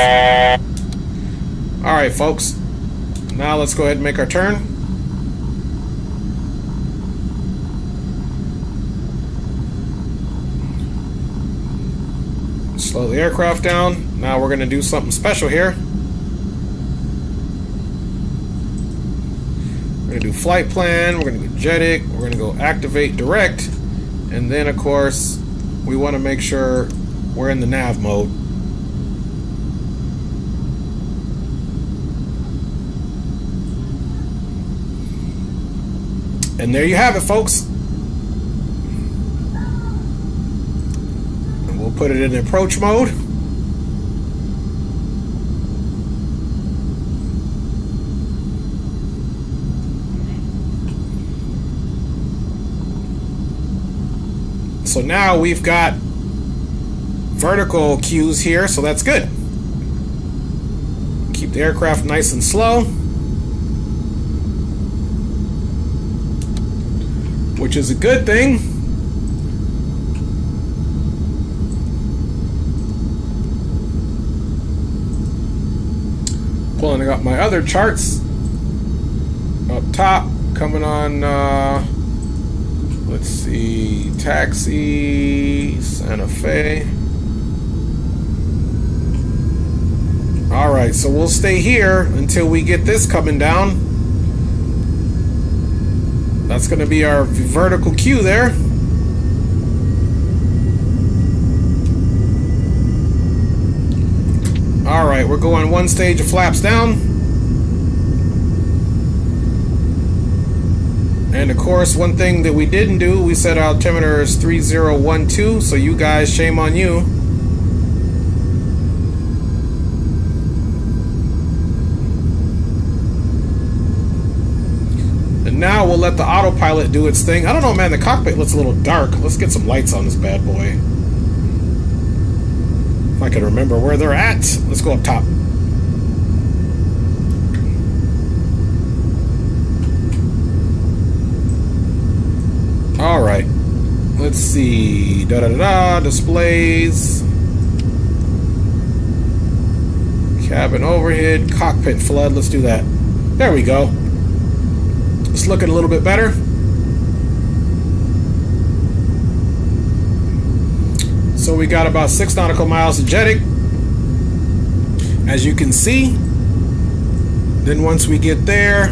Alright, folks. Now let's go ahead and make our turn. Slow the aircraft down. Now we're going to do something special here. We're going to do flight plan. We're going to go JETIC. We're going to go activate direct. And then, of course, we want to make sure we're in the nav mode. And there you have it, folks. And we'll put it in approach mode. So now we've got vertical cues here, so that's good. Keep the aircraft nice and slow, which is a good thing. Pulling up my other charts up top, coming on let's see, taxi, Santa Fe. Alright, so we'll stay here until we get this coming down. That's going to be our vertical cue there. Alright, we're going one stage of flaps down. And of course, one thing that we didn't do, we set our altimeter as 3012, so you guys, shame on you. And now we'll let the autopilot do its thing. I don't know, man, the cockpit looks a little dark. Let's get some lights on this bad boy. If I can remember where they're at. Let's go up top. Alright, let's see, displays, cabin overhead, cockpit flood, let's do that. There we go. It's looking a little bit better. So we got about 6 nautical miles to JETIC, as you can see. Then once we get there,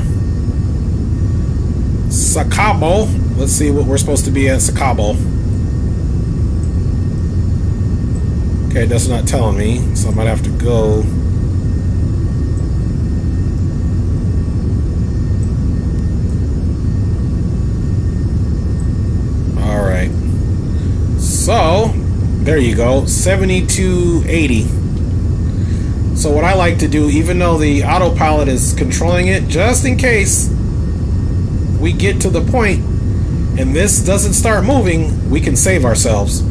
Sacabo. Let's see what we're supposed to be at Sacabo. Okay, that's not telling me, so I might have to go. Alright. So, there you go, 7280. So what I like to do, even though the autopilot is controlling it, just in case we get to the point and this doesn't start moving, we can save ourselves.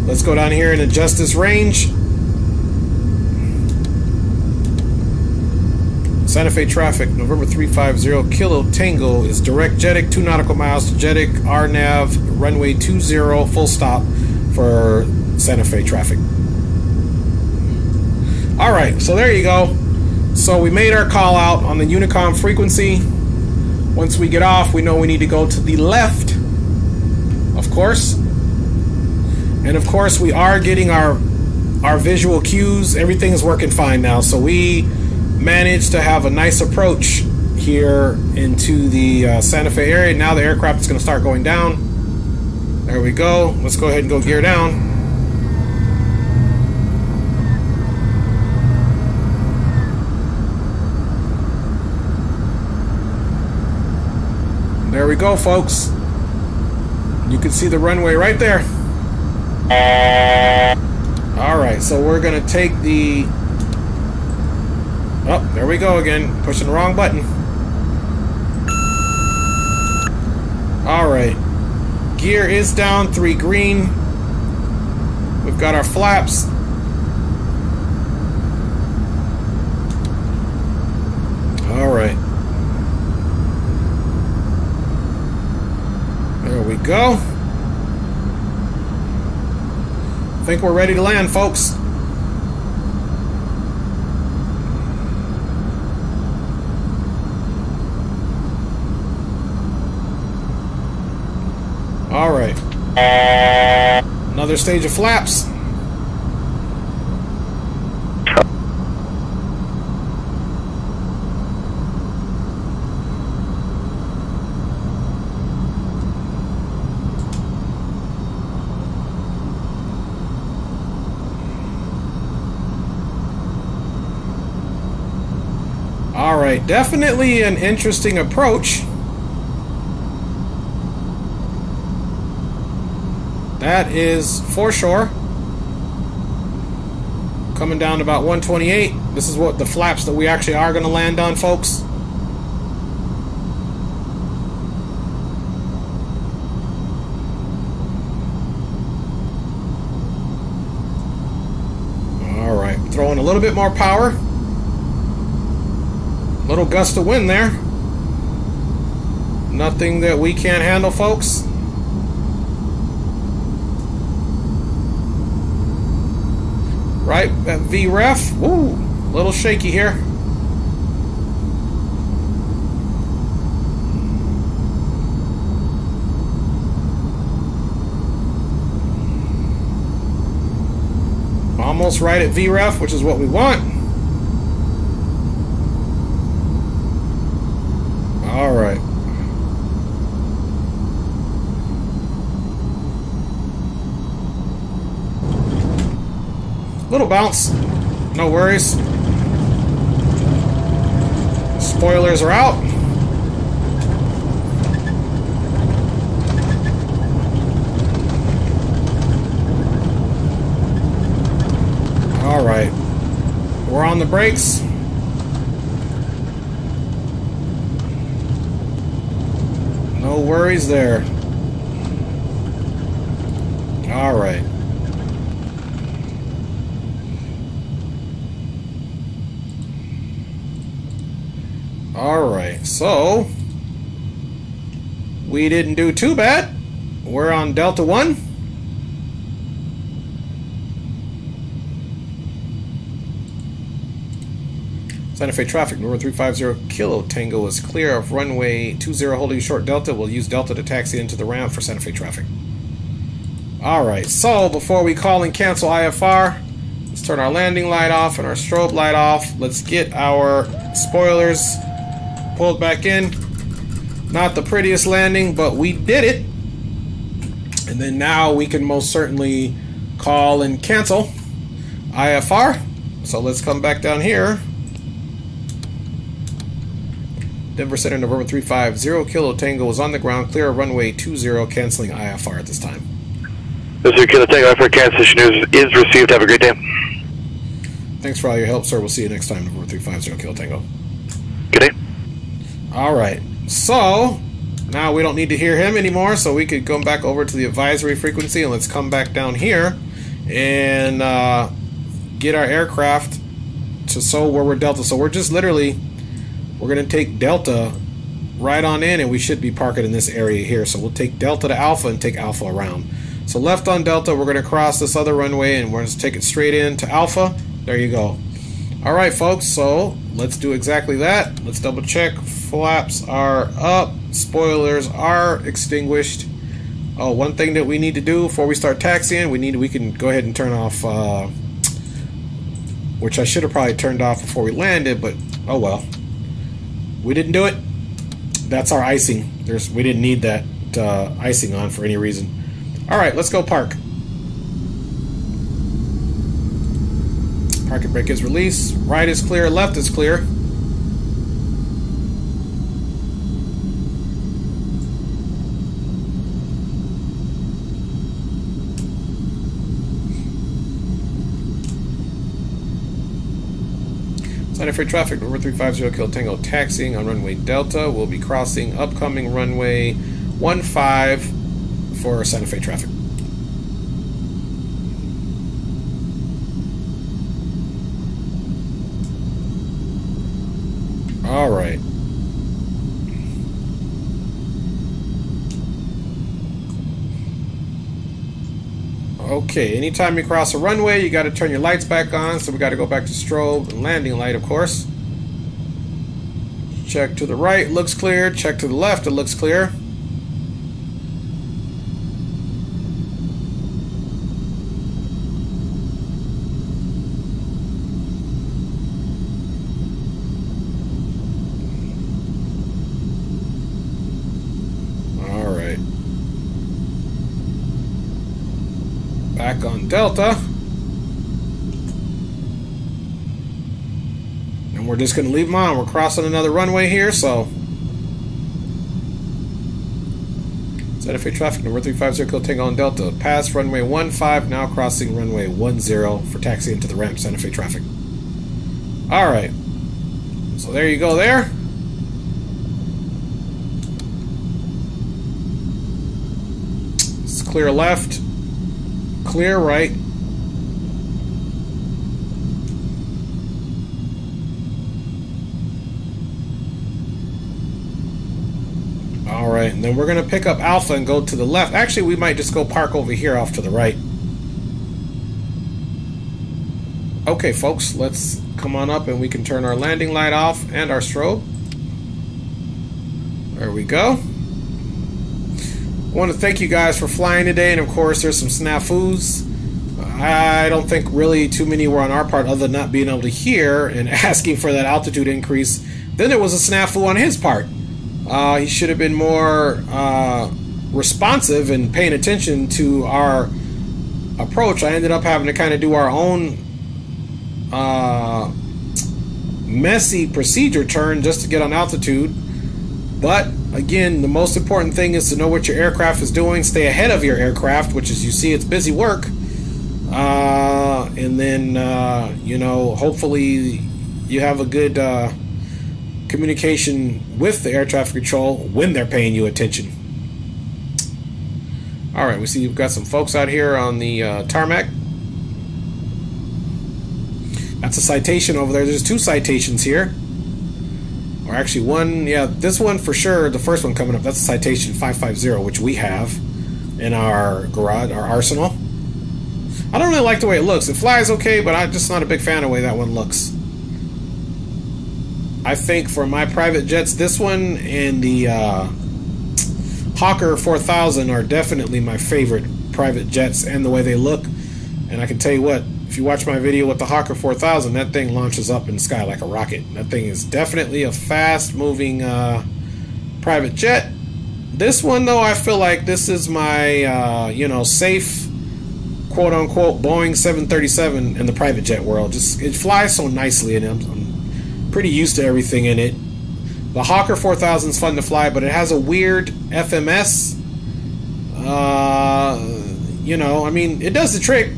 Let's go down here and adjust this range. Santa Fe traffic, November 350 Kilo Tango is direct JETIC, 2 nautical miles to JETIC, RNAV, runway 20, full stop for Santa Fe traffic. Alright, so there you go. So we made our call out on the Unicom frequency. Once we get off, we know we need to go to the left, of course. And of course, we are getting our visual cues. Everything is working fine now. So we managed to have a nice approach here into the Santa Fe area. Now the aircraft is going to start going down. There we go. Let's go ahead and go gear down. There we go, folks. You can see the runway right there. Alright, so we're going to take the... Oh, there we go again. Pushing the wrong button. Alright. Gear is down, 3 green. We've got our flaps. Alright. There we go. I think we're ready to land, folks. All right. Another stage of flaps. All right, definitely an interesting approach. That is foreshore. Coming down to about 128. This is what the flaps that we actually are going to land on, folks. All right, throwing a little bit more power. Little gust of wind there. Nothing that we can't handle, folks. Right at VREF. Ooh, a little shaky here. Almost right at VREF, which is what we want. All right. Little bounce. No worries. Spoilers are out. All right. We're on the brakes. No worries there. All right. All right. So we didn't do too bad. We're on Delta 1. Santa Fe traffic, November 350 Kilo Tango is clear of runway 20 holding short Delta. We'll use Delta to taxi into the ramp for Santa Fe traffic. Alright, so before we call and cancel IFR, let's turn our landing light off and our strobe light off. Let's get our spoilers pulled back in. Not the prettiest landing, but we did it. And then now we can most certainly call and cancel IFR. So let's come back down here. Denver Center, November 350 Kilo Tango is on the ground, clear of runway 20, canceling IFR at this time. Mr. Kilo Tango, IFR cancellation is received. Have a great day. Thanks for all your help, sir. We'll see you next time, November 350 Kilo Tango. Good day. Alright, so now we don't need to hear him anymore, so we could go back over to the advisory frequency, and let's come back down here and get our aircraft to so where we're Delta. So we're just literally... we're going to take Delta right on in, and we should be parking in this area here. So we'll take Delta to Alpha and take Alpha around. So left on Delta, we're going to cross this other runway, and we're going to take it straight in to Alpha. There you go. All right, folks, so let's do exactly that. Let's double check. Flaps are up. Spoilers are extinguished. Oh, one thing that we need to do before we start taxiing, we can go ahead and turn off, which I should have probably turned off before we landed, but oh well. we didn't do it. That's our icing. We didn't need that icing on for any reason. All right, let's go park. Parking brake is released. Right is clear, left is clear. Santa Fe traffic, number 350 Kilo Tango taxiing on runway Delta. We'll be crossing upcoming runway 15 for Santa Fe traffic. All right. Okay, anytime you cross a runway, you got to turn your lights back on, so we got to go back to strobe and landing light, of course. Check to the right, looks clear. Check to the left, it looks clear. Back on Delta. And we're just going to leave them on. We're crossing another runway here, so. Santa Fe traffic, number 350 Kilo Tango on Delta. Past runway 15, now crossing runway 10 for taxi into the ramp, Santa Fe traffic. Alright. So there you go there. It's clear left. Clear right. Alright, and then we're going to pick up Alpha and go to the left. Actually, we might just go park over here off to the right. Okay, folks, let's come on up and we can turn our landing light off and our strobe. There we go. I want to thank you guys for flying today, and of course there's some snafus. I don't think really too many were on our part other than not being able to hear and asking for that altitude increase. Then there was a snafu on his part. He should have been more responsive and paying attention to our approach. I ended up having to kind of do our own messy procedure turn just to get on altitude. But again, the most important thing is to know what your aircraft is doing. Stay ahead of your aircraft, which is, you see, it's busy work. And then, you know, hopefully you have a good communication with the air traffic control when they're paying you attention. All right, we see you've got some folks out here on the tarmac. That's a citation over there. There's 2 citations here. Or actually one, yeah, this one for sure, the first one coming up, that's a citation 550, which we have in our garage, our arsenal. I don't really like the way it looks. It flies okay, but I'm just not a big fan of the way that one looks. I think for my private jets, this one and the Hawker 4000 are definitely my favorite private jets and the way they look. And I can tell you what, if you watch my video with the Hawker 4000, that thing launches up in the sky like a rocket. That thing is definitely a fast-moving private jet. This one, though, I feel like this is my, you know, safe, quote-unquote, Boeing 737 in the private jet world. Just it flies so nicely, and I'm pretty used to everything in it. The Hawker 4000 is fun to fly, but it has a weird FMS. You know, I mean, it does the trick.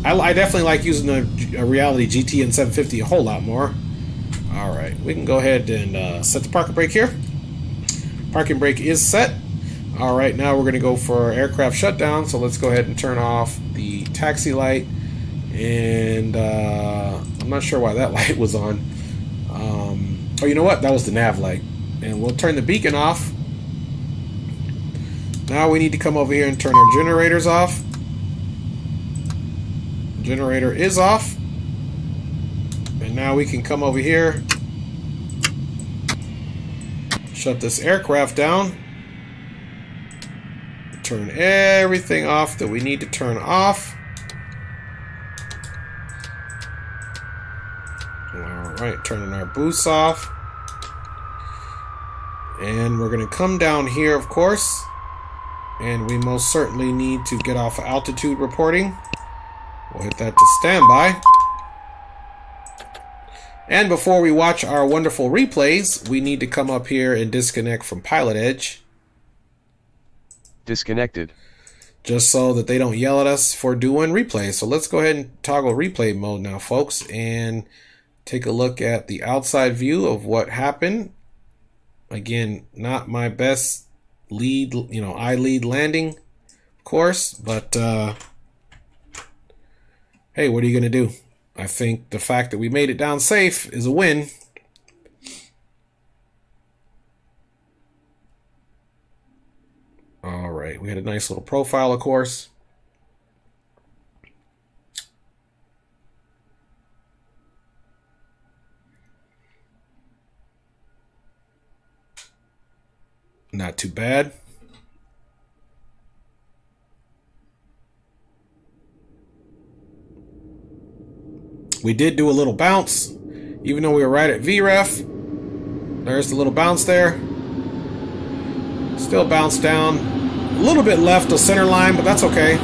I definitely like using a Reality GT and 750 a whole lot more. Alright, we can go ahead and set the parking brake here. Parking brake is set. Alright, now we're going to go for aircraft shutdown, so let's go ahead and turn off the taxi light. And I'm not sure why that light was on. Oh, you know what? That was the nav light. And we'll turn the beacon off. Now we need to come over here and turn our generators off. Generator is off, and now we can come over here, shut this aircraft down, turn everything off that we need to turn off. Alright, turning our boosts off. And we're going to come down here, of course. And we most certainly need to get off altitude reporting. We'll hit that to standby. And before we watch our wonderful replays, we need to come up here and disconnect from Pilot Edge. Disconnected. Just so that they don't yell at us for doing replays. So let's go ahead and toggle replay mode now, folks, and take a look at the outside view of what happened. Again, not my best lead, eye lead landing, of course, but hey, what are you going to do? I think the fact that we made it down safe is a win. All right, we had a nice little profile, of course. Not too bad. We did do a little bounce, even though we were right at VREF. There's the little bounce there. Still bounced down. A little bit left of center line, but that's okay.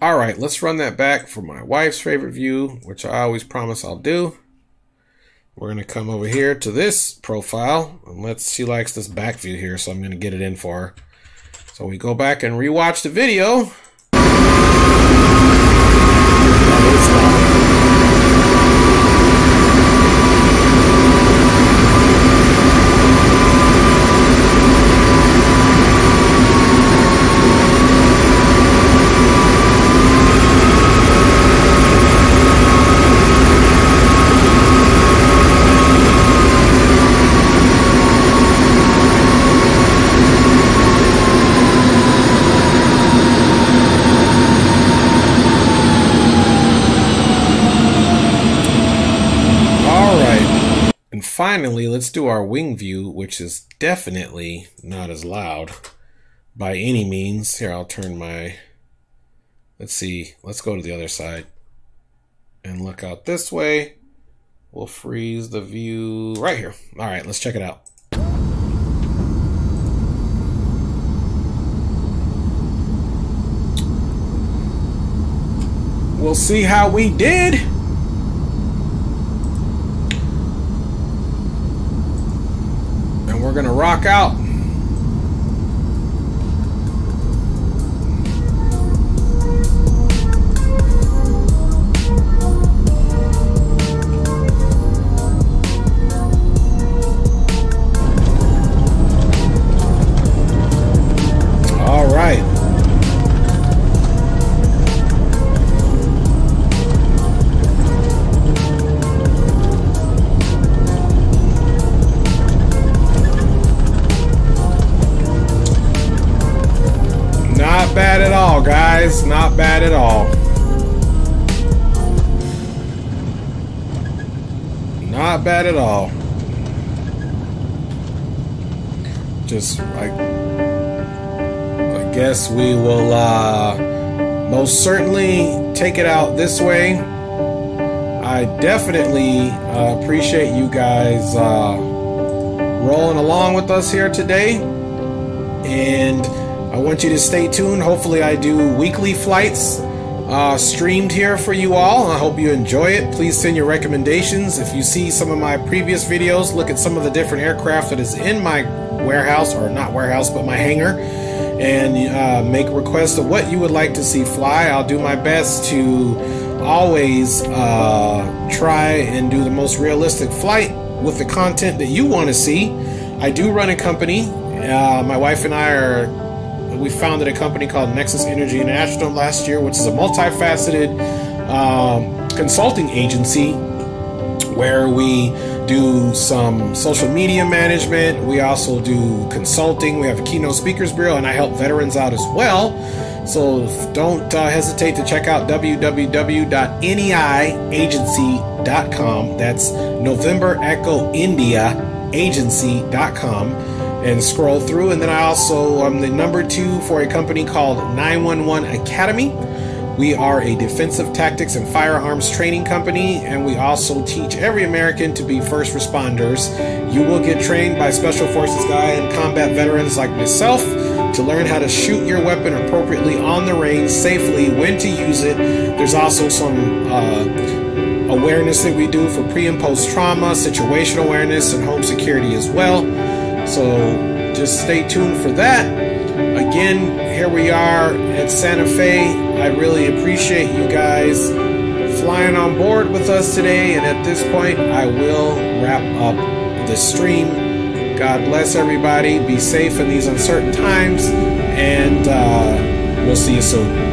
All right, let's run that back for my wife's favorite view, which I always promise I'll do. We're going to come over here to this profile, and she likes this back view here, so I'm going to get it in for her. So we go back and rewatch the video. Finally, let's do our wing view, which is definitely not as loud by any means. Here, I'll turn my... Let's see. Let's go to the other side and look out this way. We'll freeze the view right here. All right, let's check it out. We'll see how we did. We're gonna rock out. All right. Not bad at all, guys. Not bad at all. Not bad at all. Just I guess we will most certainly take it out this way. I definitely appreciate you guys rolling along with us here today, and I want you to stay tuned. Hopefully I do weekly flights streamed here for you all. I hope you enjoy it. Please send your recommendations. If you see some of my previous videos, look at some of the different aircraft that is in my warehouse, or not warehouse, but my hangar, and make requests of what you would like to see fly. I'll do my best to always try and do the most realistic flight with the content that you want to see. I do run a company. My wife and I we founded a company called Nexus Energy International last year, which is a multifaceted consulting agency where we do some social media management. We also do consulting. We have a keynote speakers bureau, and I help veterans out as well. So don't hesitate to check out www.neiagency.com. That's November Echo India Agency.com. and scroll through. And then I'm the number 2 for a company called 911 Academy. We are a defensive tactics and firearms training company, and we also teach every American to be first responders. You will get trained by Special Forces guy and combat veterans like myself to learn how to shoot your weapon appropriately on the range, safely, when to use it. There's also some awareness that we do for pre and post trauma, situational awareness, and home security as well. So just stay tuned for that. Again, here we are at Santa Fe. I really appreciate you guys flying on board with us today. And at this point, I will wrap up the stream. God bless everybody. Be safe in these uncertain times. And we'll see you soon.